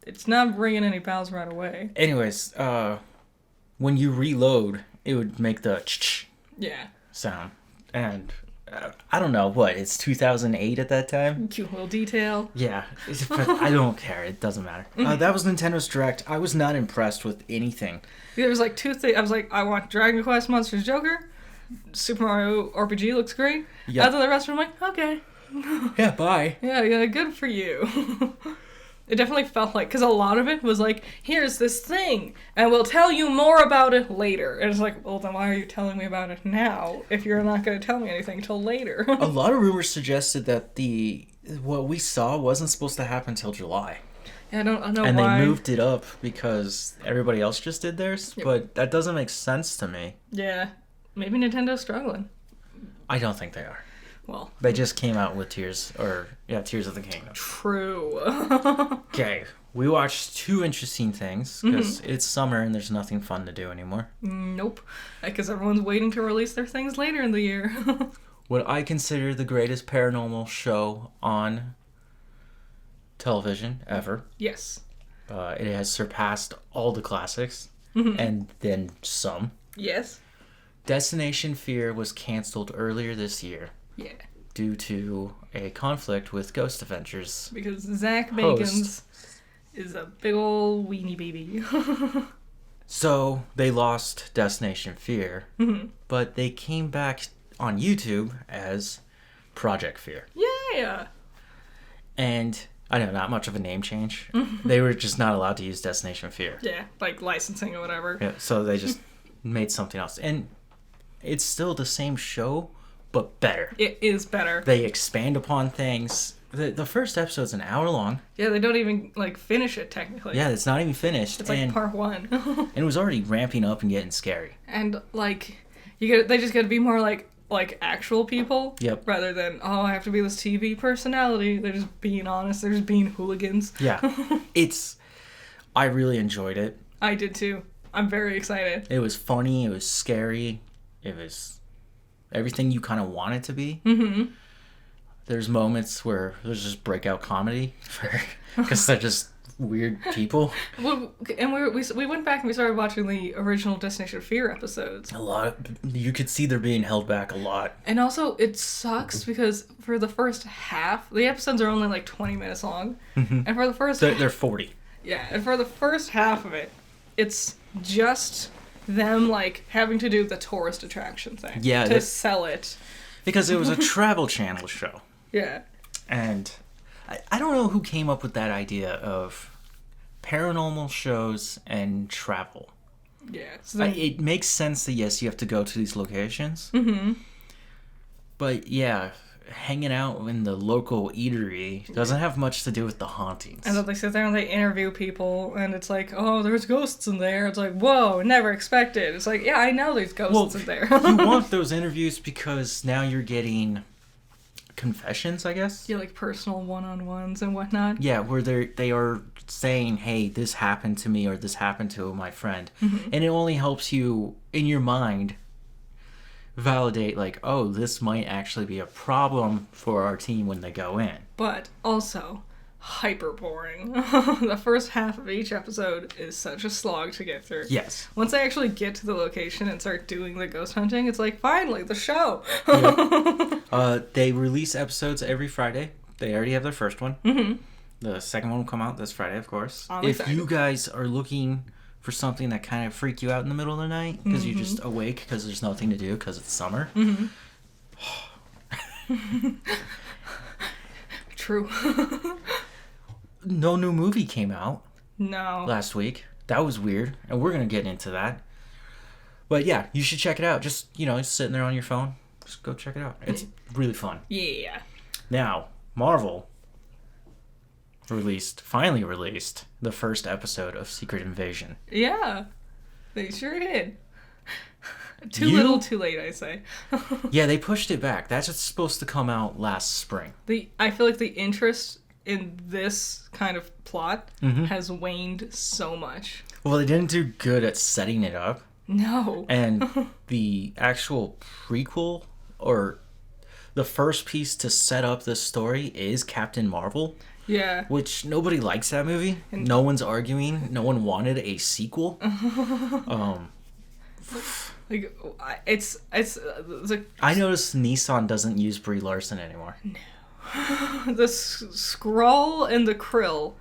It's not ringing any bells right away. Anyways, when you reload, it would make the ch-ch sound. And I don't know, what, it's 2008 at that time? Cute little detail. Yeah, but I don't care. It doesn't matter. That was Nintendo's Direct. I was not impressed with anything. There was like two things. I was like, I want Dragon Quest Monsters Joker. Super Mario RPG looks great. Yeah. Other than the rest of them, I'm like, okay. Yeah, bye. Yeah, good for you. It definitely felt like, because a lot of it was like, here's this thing, and we'll tell you more about it later. And it's like, well, then why are you telling me about it now if you're not going to tell me anything until later? A lot of rumors suggested that what we saw wasn't supposed to happen until July. Yeah, I don't know and why. And they moved it up because everybody else just did theirs, but that doesn't make sense to me. Yeah, maybe Nintendo's struggling. I don't think they are. Well, they just came out with Tears of the Kingdom. True. Okay, we watched two interesting things because it's summer and there's nothing fun to do anymore. Nope. Because everyone's waiting to release their things later in the year. What I consider the greatest paranormal show on television ever. Yes. It has surpassed all the classics and then some. Yes. Destination Fear was canceled earlier this year. Yeah. Due to a conflict with Ghost Adventures. Because Zach Bagans is a big ol' weenie baby. So they lost Destination Fear, but they came back on YouTube as Project Fear. Yeah. And I know, not much of a name change. They were just not allowed to use Destination Fear. Yeah, like licensing or whatever. Yeah, so they just made something else. And it's still the same show, but better. It is better. They expand upon things. The first episode's an hour long. Yeah, they don't even, like, finish it, technically. Yeah, it's not even finished. It's like part one. And it was already ramping up and getting scary. And, like, they just gotta be more like actual people. Yep. Rather than, oh, I have to be this TV personality. They're just being honest. They're just being hooligans. Yeah. I really enjoyed it. I did too. I'm very excited. It was funny. It was scary. It was everything you kind of want it to be. There's moments where there's just breakout comedy because they're just weird people. Well, and we went back and we started watching the original Destination Fear episodes. You could see they're being held back a lot. And also, it sucks because for the first half, the episodes are only like 20 minutes long. And for the first... They're 40. Yeah, and for the first half of it, it's just them, like, having to do the tourist attraction thing. Yeah. To sell it. Because it was a Travel Channel show. Yeah. And I don't know who came up with that idea of paranormal shows and travel. Yeah. So then, It makes sense that, yes, you have to go to these locations. But, yeah, hanging out in the local eatery doesn't have much to do with the hauntings. and then they sit there and they interview people, and it's like, oh, there's ghosts in there. It's like, whoa, never expected. It's like, yeah, I know there's ghosts in there. You want those interviews because now you're getting confessions, I guess? Yeah, like personal one-on-ones and whatnot. Yeah, where they are saying, hey, this happened to me or this happened to my friend. And it only helps you, in your mind, validate, like, oh, this might actually be a problem for our team when they go in. But also, hyper boring. The first half of each episode is such a slog to get through. Yes. Once they actually get to the location and start doing the ghost hunting, it's like, finally, the show! They release episodes every Friday. They already have their first one. The second one will come out this Friday, of course. If you guys are looking for something that kind of freak you out in the middle of the night because you're just awake because there's nothing to do because it's summer. True. No new movie came out No. last week. That was weird, and we're going to get into that. But yeah, you should check it out. Just, sitting there on your phone, just go check it out. It's really fun. Yeah. Now, Marvel finally released the first episode of Secret Invasion. Yeah. They sure did. Too little, too late, I say. Yeah, they pushed it back. That's just supposed to come out last spring. I feel like the interest in this kind of plot has waned so much. Well, they didn't do good at setting it up. No. And the actual prequel, or the first piece to set up this story, is Captain Marvel. Yeah. Which nobody likes that movie. No one's arguing. No one wanted a sequel. Like, it's I noticed Nissan doesn't use Brie Larson anymore. No. The Skrull and the Krill,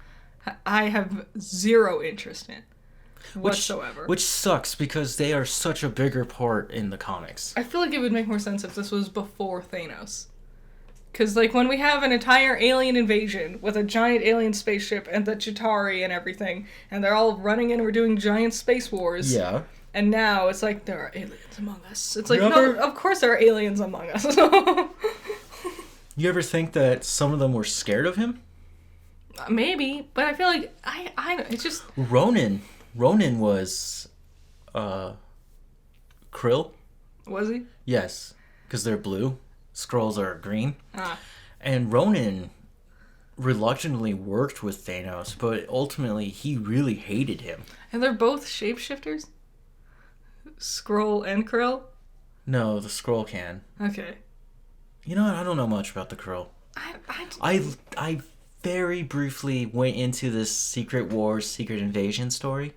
I have zero interest in whatsoever. Which sucks because they are such a bigger part in the comics. I feel like it would make more sense if this was before Thanos. Because, like, when we have an entire alien invasion with a giant alien spaceship and the Chitauri and everything, and they're all running in and we're doing giant space wars. Yeah. And now it's like, there are aliens among us. It's like, no, of course there are aliens among us. You ever think that some of them were scared of him? Maybe, but I feel like, it's just... Ronan was, Krill. Was he? Yes, because they're blue. Skrulls are green. Ah. And Ronan reluctantly worked with Thanos, but ultimately he really hated him. And they're both shapeshifters? Skrull and Krill? No, the Skrull can. Okay. You know what? I don't know much about the Krill. I very briefly went into this Secret Wars, Secret Invasion story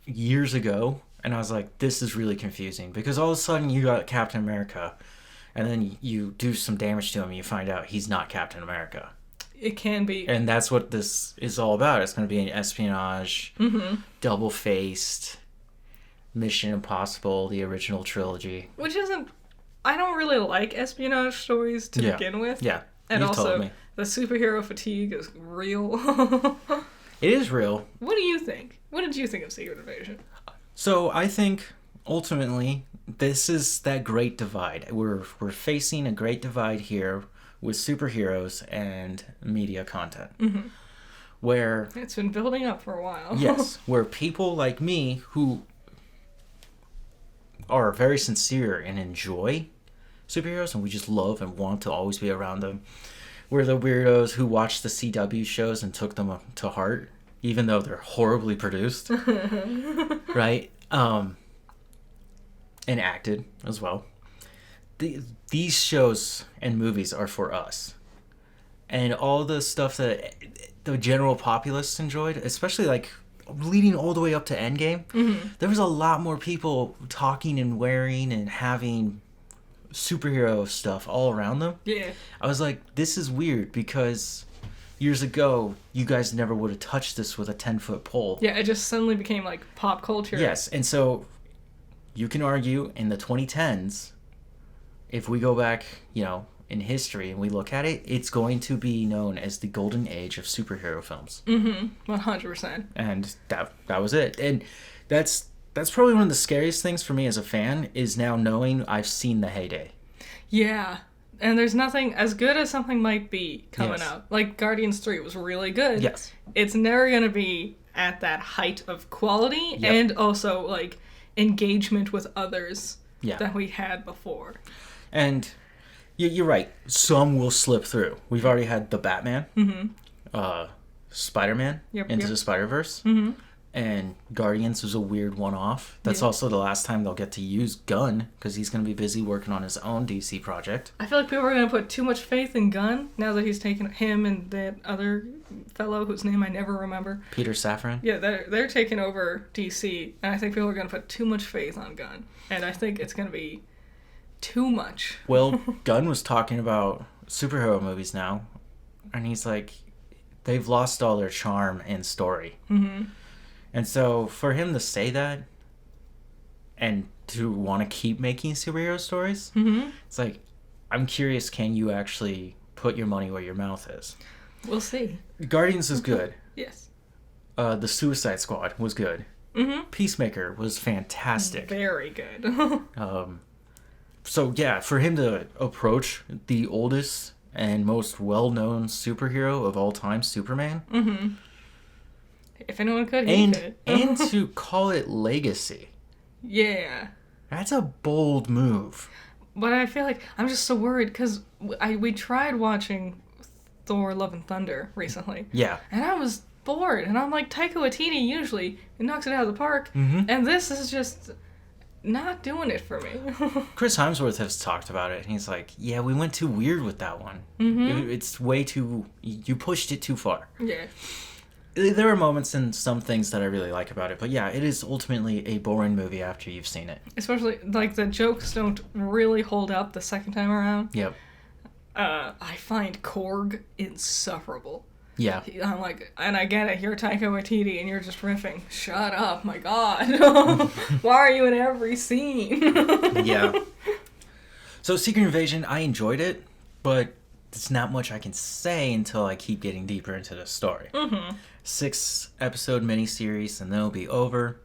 years ago, and I was like, this is really confusing, because all of a sudden you got Captain America, and then you do some damage to him and you find out he's not Captain America. It can be. And that's what this is all about. It's going to be an espionage, double-faced, Mission Impossible, the original trilogy. Which isn't... I don't really like espionage stories to begin with. Yeah, and you've also, told me. The superhero fatigue is real. It is real. What do you think? What did you think of Secret Invasion? So I think, ultimately, this is that great divide. We're facing a great divide here with superheroes and media content. Where... It's been building up for a while. Yes, where people like me who are very sincere and enjoy superheroes, and we just love and want to always be around them. We're the weirdos who watched the CW shows and took them to heart, even though they're horribly produced. Right? And acted as well. These shows and movies are for us. And all the stuff that the general populace enjoyed, especially like leading all the way up to Endgame, there was a lot more people talking and wearing and having superhero stuff all around them. Yeah. I was like, this is weird, because years ago, you guys never would have touched this with a 10-foot pole. Yeah, it just suddenly became like pop culture. Yes, and so you can argue in the 2010s, if we go back, in history and we look at it, it's going to be known as the golden age of superhero films. 100%. And that was it. And that's probably one of the scariest things for me as a fan, is now knowing I've seen the heyday. Yeah. And there's nothing as good as something might be coming up. Like Guardians 3 was really good. Yes. It's never going to be at that height of quality and also like engagement with others that we had before. And you're right. Some will slip through. We've already had the Batman, Spider-Man, Into the Spider-Verse, and Guardians was a weird one-off. That's also the last time they'll get to use Gunn, because he's going to be busy working on his own DC project. I feel like people are going to put too much faith in Gunn now that he's taken him and that other fellow whose name I never remember. Peter Safran? Yeah, they're taking over DC, and I think people are going to put too much faith on Gunn. And I think it's going to be too much. Well, Gunn was talking about superhero movies now, and he's like, they've lost all their charm and story. And so for him to say that and to want to keep making superhero stories, it's like, I'm curious, can you actually put your money where your mouth is? We'll see. Guardians is good. Yes. The Suicide Squad was good. Peacemaker was fantastic. Very good. So yeah, for him to approach the oldest and most well-known superhero of all time, Superman. If anyone could, he could. And to call it legacy. Yeah. That's a bold move. But I feel like I'm just so worried because we tried watching Thor: Love and Thunder recently. Yeah. And I was bored. And I'm like, Taika Waititi usually knocks it out of the park. And this is just not doing it for me. Chris Hemsworth has talked about it. And he's like, yeah, we went too weird with that one. It's way too... You pushed it too far. Yeah. There are moments and some things that I really like about it. But yeah, it is ultimately a boring movie after you've seen it. Especially, like, the jokes don't really hold up the second time around. Yep. I find Korg insufferable. Yeah. I'm like, and I get it, you're Taika Waititi and you're just riffing. Shut up, my God. Why are you in every scene? Yeah. So Secret Invasion, I enjoyed it, but there's not much I can say until I keep getting deeper into the story. 6-episode miniseries, and then it'll be over.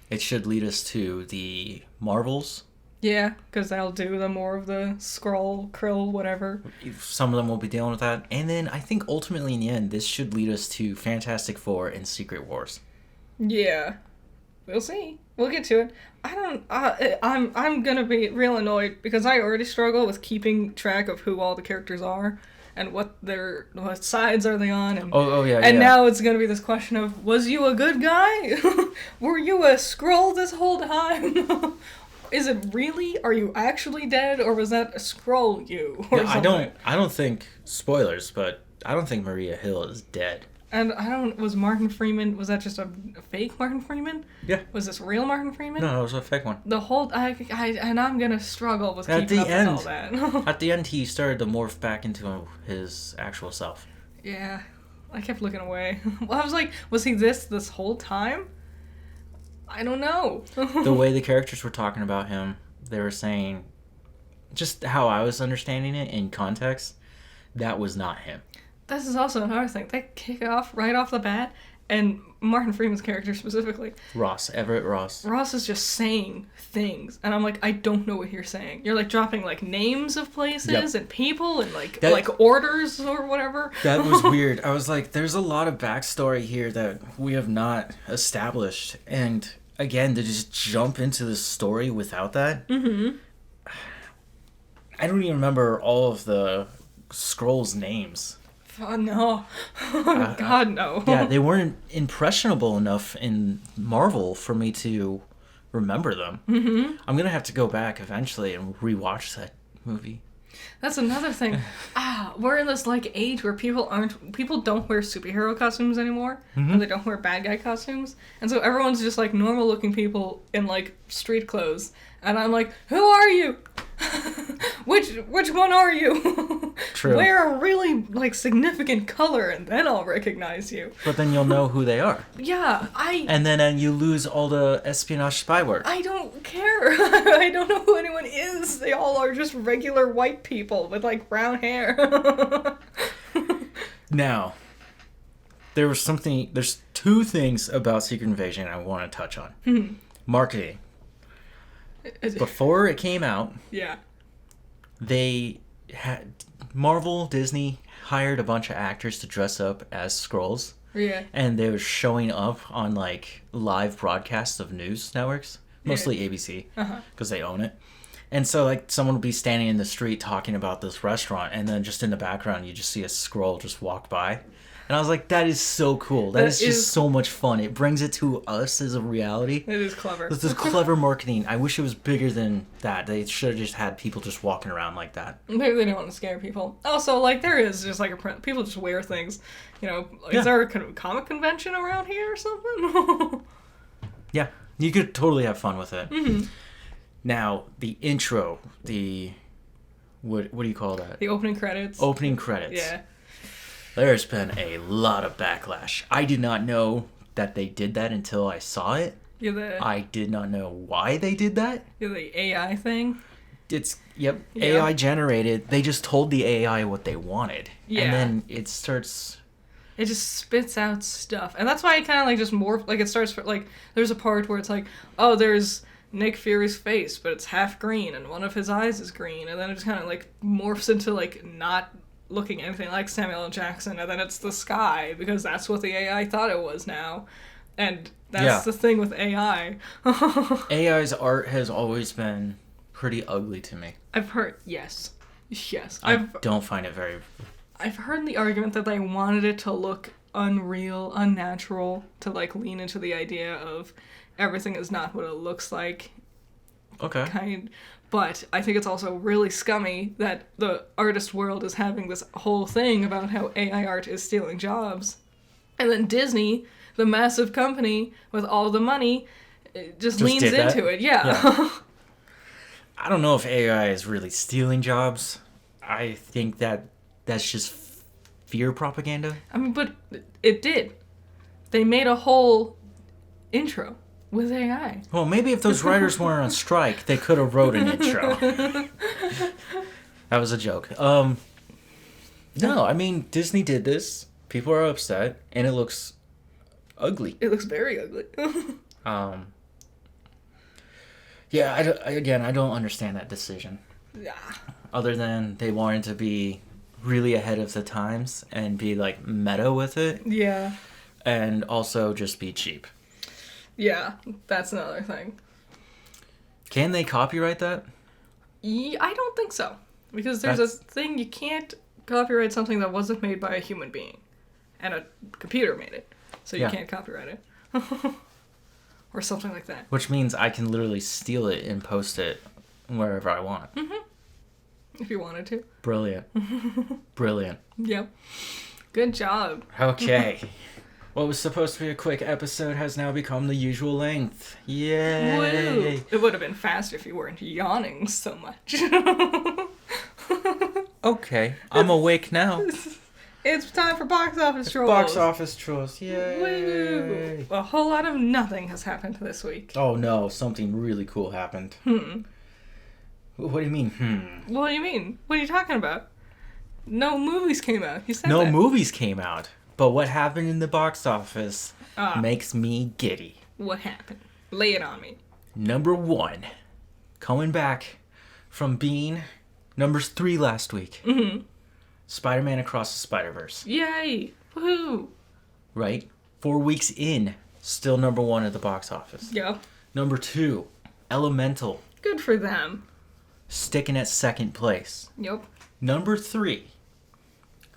It should lead us to the Marvels. Yeah, because they'll do more of the Skrull, Krill, whatever. Some of them will be dealing with that. And then I think ultimately in the end, this should lead us to Fantastic Four and Secret Wars. Yeah. We'll see. We'll get to it. I'm gonna be real annoyed because I already struggle with keeping track of who all the characters are. and what sides are they on, and yeah. and now it's gonna be this question of, was you a good guy? Were you a Skrull this whole time? Is it really? Are you actually dead, or was that a Skrull you? Or something? I don't think, spoilers, but I don't think Maria Hill is dead. And was Martin Freeman, was that just a fake Martin Freeman? Yeah. Was this real Martin Freeman? No, it was a fake one. The whole, and I'm gonna struggle with keeping up with all that. At the end, he started to morph back into his actual self. Yeah. I kept looking away. Well, I was like, was he this whole time? I don't know. The way the characters were talking about him, they were saying, just how I was understanding it in context, that was not him. This is also another thing. They kick off right off the bat, and Martin Freeman's character specifically. Everett Ross. Ross is just saying things, and I'm like, I don't know what you're saying. You're like dropping like names of places and people and like orders or whatever. That was weird. I was like, there's a lot of backstory here that we have not established, and again, to just jump into the story without that. Mm-hmm. I don't even remember all of the Skrulls' names. Oh, no. God, no. Yeah, they weren't impressionable enough in Marvel for me to remember them. Mm-hmm. I'm going to have to go back eventually and rewatch that movie. That's another thing. We're in this like age where people don't wear superhero costumes anymore, mm-hmm. and they don't wear bad guy costumes, and so everyone's just like normal looking people in like street clothes, and I'm like, who are you? Which one are you? True. Wear a really like significant color, and then I'll recognize you. But then you'll know who they are. Yeah, And then you lose all the espionage spy work. I don't care. I don't know who anyone is. They all are just regular white people with like brown hair. Now, there's two things about Secret Invasion I want to touch on. Mm-hmm. Marketing. Before it came out, yeah, Marvel, Disney hired a bunch of actors to dress up as Skrulls. Yeah. And they were showing up on like live broadcasts of news networks, mostly ABC, because they own it. And so like someone would be standing in the street talking about this restaurant, and then just in the background you just see a Skrull just walk by. And I was like, that is so cool. That is just so much fun. It brings it to us as a reality. It is clever. This is clever marketing. I wish it was bigger than that. They should have just had people just walking around like that. Maybe they didn't want to scare people. Also, like, there is just like people just wear things. You know, is there a comic convention around here or something? Yeah, you could totally have fun with it. Mm-hmm. Now, the intro, what do you call that? The opening credits. Opening credits. Yeah. There's been a lot of backlash. I did not know that they did that until I saw it. I did not know why they did that. The AI thing. AI generated. They just told the AI what they wanted. Yeah. And then it just spits out stuff. And that's why it kind of like just morph, like it starts like there's a part where it's like, oh, there's Nick Fury's face, but it's half green and one of his eyes is green, and then it just kind of like morphs into like not looking anything like Samuel L. Jackson, and then it's the sky because that's what the AI thought it was now. And that's the thing with AI. AI's art has always been pretty ugly to me. I've heard, yes. I don't find it very... I've heard the argument that they wanted it to look unreal, unnatural, to like lean into the idea of everything is not what it looks like. Okay. But I think it's also really scummy that the artist world is having this whole thing about how AI art is stealing jobs. And then Disney, the massive company with all the money, just leans into it. Yeah. I don't know if AI is really stealing jobs. I think that's just fear propaganda. I mean, but it did. They made a whole intro with AI. Well, maybe if those writers weren't on strike, they could have wrote an intro. That was a joke. No, I mean, Disney did this. People are upset, and it looks ugly. It looks very ugly. Yeah, I don't understand that decision. Yeah. Other than they wanted to be really ahead of the times and be, like, meta with it. Yeah. And also just be cheap. Yeah, that's another thing. Can they copyright that? I don't think so. Because there's a thing, you can't copyright something that wasn't made by a human being. And a computer made it. So you Yeah. can't copyright it. Or something like that. Which means I can literally steal it and post it wherever I want. If you wanted to. Brilliant. Brilliant. Yep. Good job. Okay. What was supposed to be a quick episode has now become the usual length. Yay! Woo! It would have been faster if you weren't yawning so much. Okay, I'm awake now. It's time for box office trolls. Box office trolls, Woo! yay! A whole lot of nothing has happened this week. Oh no, something really cool happened. What do you mean, What do you mean? What are you talking about? No movies came out. You said No that. movies came out, but what happened in the box office Ah. makes me giddy. What happened? Lay it on me. Number 1, coming back from being number 3 last week. Spider-Man Across the Spider-Verse, Yay! Woohoo! right? 4 weeks in, still number 1 at the box office. Yep. Number 2, Elemental, Good for them. sticking at 2nd place. Yep. Number 3,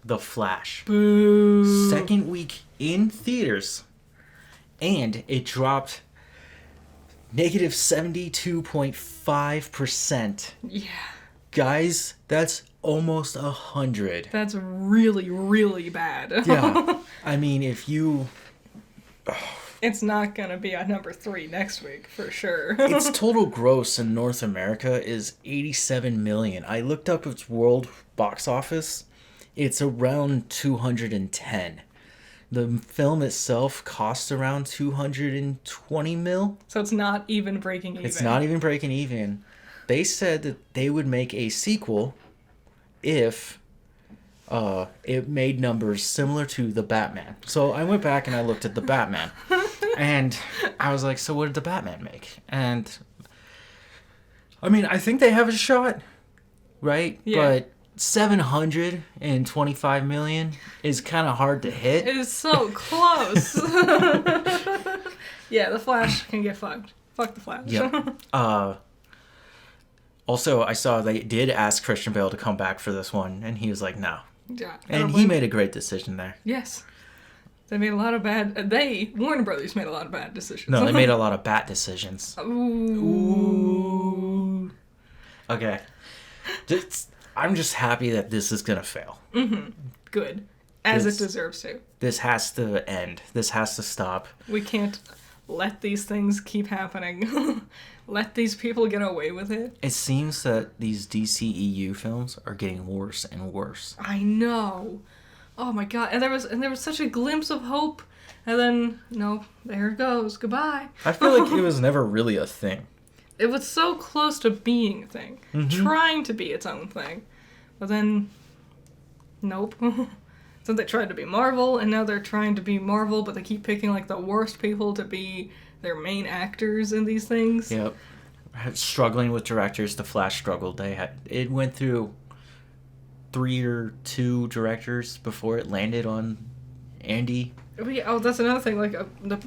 The Flash. Boo. 2nd week in theaters, and it dropped negative 72.5%. Yeah. Guys, that's almost 100. That's really, really bad. Yeah. I mean, if you... It's not gonna be at number 3 next week, for sure. Its total gross in North America is 87 million. I looked up its world box office. It's around 210. The film itself costs around 220 mil. So it's not even breaking even. It's not even breaking even. They said that they would make a sequel if it made numbers similar to the Batman. So I went back and I looked at the Batman. And I was like, so what did the Batman make? And I mean, I think they have a shot, right? Yeah. But 725 million is kind of hard to hit. It is so close. Yeah, the Flash can get fucked. Fuck the Flash. Yep. Also, I saw they did ask Christian Bale to come back for this one, and he was like, no. Yeah. And he made a great decision there. Yes. They made a lot of bad... Warner Brothers made a lot of bad decisions. No, they made a lot of bat decisions. Ooh. Okay. I'm just happy that this is going to fail. Good. As This- it deserves to. This has to end. This has to stop. We can't let these things keep happening. Let these people get away with it. It seems that these DCEU films are getting worse and worse. I know. Oh my god. And there was such a glimpse of hope. And then, no, there it goes. Goodbye. I feel like it was never really a thing. It was so close to being a thing. Trying to be its own thing. But then, nope. So they tried to be Marvel, and now they're trying to be Marvel, but they keep picking, like, the worst people to be their main actors in these things. Yep. Struggling with directors. The Flash struggled. It went through 3 or 2 directors before it landed on Andy. Oh, that's another thing. Like, the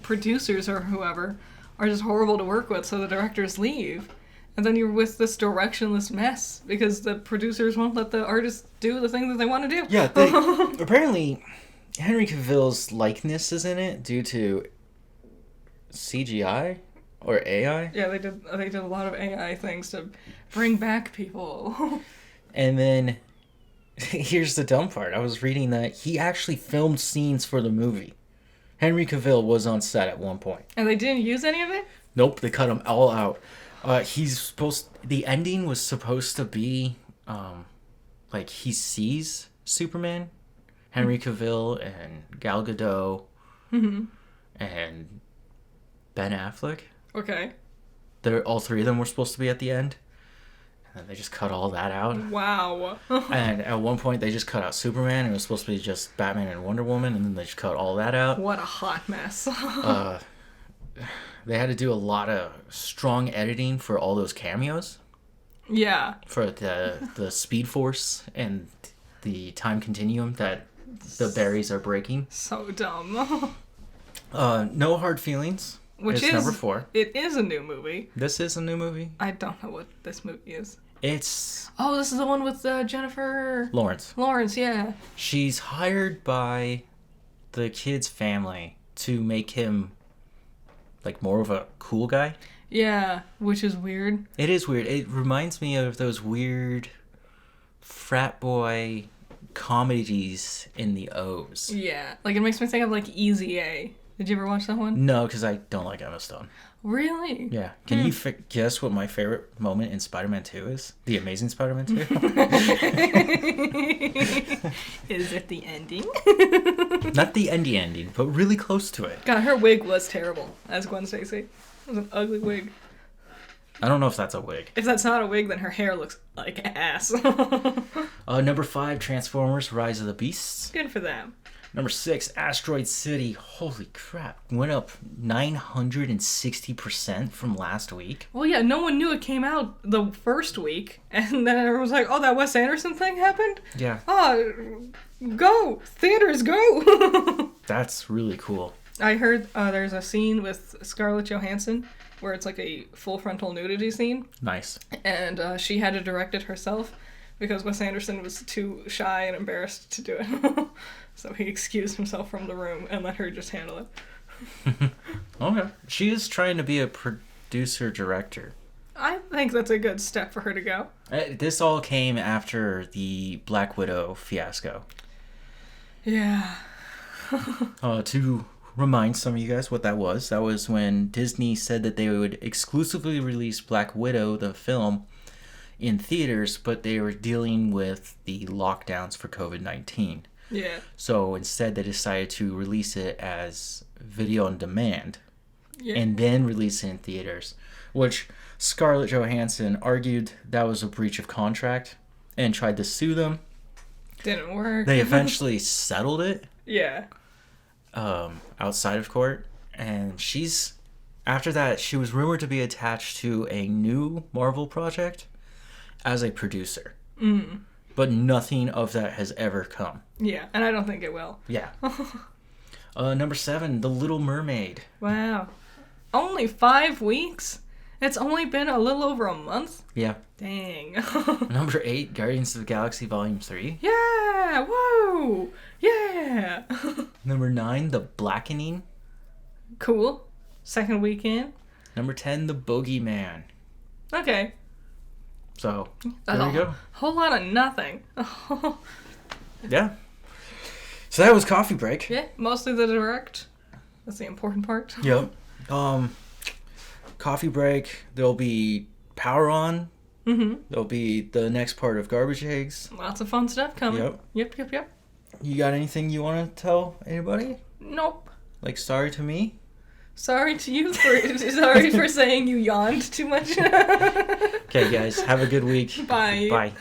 producers or whoever are just horrible to work with, so the directors leave. And then you're with this directionless mess because the producers won't let the artists do the thing that they want to do. Yeah, apparently Henry Cavill's likeness is in it due to CGI or AI. Yeah, they did a lot of AI things to bring back people. And then here's the dumb part. I was reading that he actually filmed scenes for the movie. Henry Cavill was on set at one point. And they didn't use any of it? Nope, they cut him all out. The ending was supposed to be, like he sees Superman, Henry Cavill and Gal Gadot, and Ben Affleck. Okay. All 3 of them were supposed to be at the end. And then they just cut all that out. Wow. And at one point they just cut out Superman and it was supposed to be just Batman and Wonder Woman, and then they just cut all that out. What a hot mess. They had to do a lot of strong editing for all those cameos. Yeah. For the Speed Force and the time continuum that the berries are breaking. So dumb. No Hard Feelings. Which is is number 4. It is a new movie. This is a new movie. I don't know what this movie is. It's Oh, this is the one with Jennifer Lawrence. Lawrence, yeah. She's hired by the kid's family to make him like more of a cool guy. Yeah, which is weird. It is weird. It reminds me of those weird frat boy comedies in the O's. Yeah, like it makes me think of like Easy A. Did you ever watch that one? No, because I don't like Emma Stone. Really? Yeah. Can you guess what my favorite moment in Spider-Man 2 is? The Amazing Spider-Man 2? Is it the ending? Not the ending, but really close to it. God, her wig was terrible as Gwen Stacy. It was an ugly wig. I don't know if that's a wig. If that's not a wig, then her hair looks like ass. Number 5, Transformers: Rise of the Beasts. Good for them. Number 6, Asteroid City. Holy crap. Went up 960% from last week. Well, yeah, no one knew it came out the first week, and then everyone was like, oh, that Wes Anderson thing happened? Yeah. Oh, go! Theaters, go! That's really cool. I heard there's a scene with Scarlett Johansson where it's like a full frontal nudity scene, Nice. and she had to direct it herself because Wes Anderson was too shy and embarrassed to do it. So he excused himself from the room and let her just handle it. Okay. She is trying to be a producer-director. I think that's a good step for her to go. This all came after the Black Widow fiasco. Yeah. To remind some of you guys what that was when Disney said that they would exclusively release Black Widow, the film, in theaters, but they were dealing with the lockdowns for COVID-19. Yeah. So instead they decided to release it as video on demand Yeah. and then release it in theaters, which Scarlett Johansson argued that was a breach of contract and tried to sue them. Didn't work. They eventually settled it Yeah. outside of court, and after that she was rumored to be attached to a new Marvel project as a producer. But nothing of that has ever come. Yeah, and I don't think it will. Yeah. Number 7, The Little Mermaid. Wow. Only 5 weeks? It's only been a little over a month? Yeah. Dang. Number 8, Guardians of the Galaxy Volume 3. Yeah! Whoa! Yeah! Number 9, The Blackening. Cool. Second weekend. Number 10, The Bogeyman. Okay. So, That's there you a go. whole lot of nothing. Yeah. So that was Coffee Break. Yeah, mostly the direct. That's the important part. Yep. Coffee Break. There'll be Power On. Mm-hmm. There'll be the next part of Garbage Eggs. Lots of fun stuff coming. Yep. Yep. You got anything you want to tell anybody? Nope. Like, sorry to me? Sorry to you sorry for saying you yawned too much. Okay, guys. Have a good week. Bye. Bye.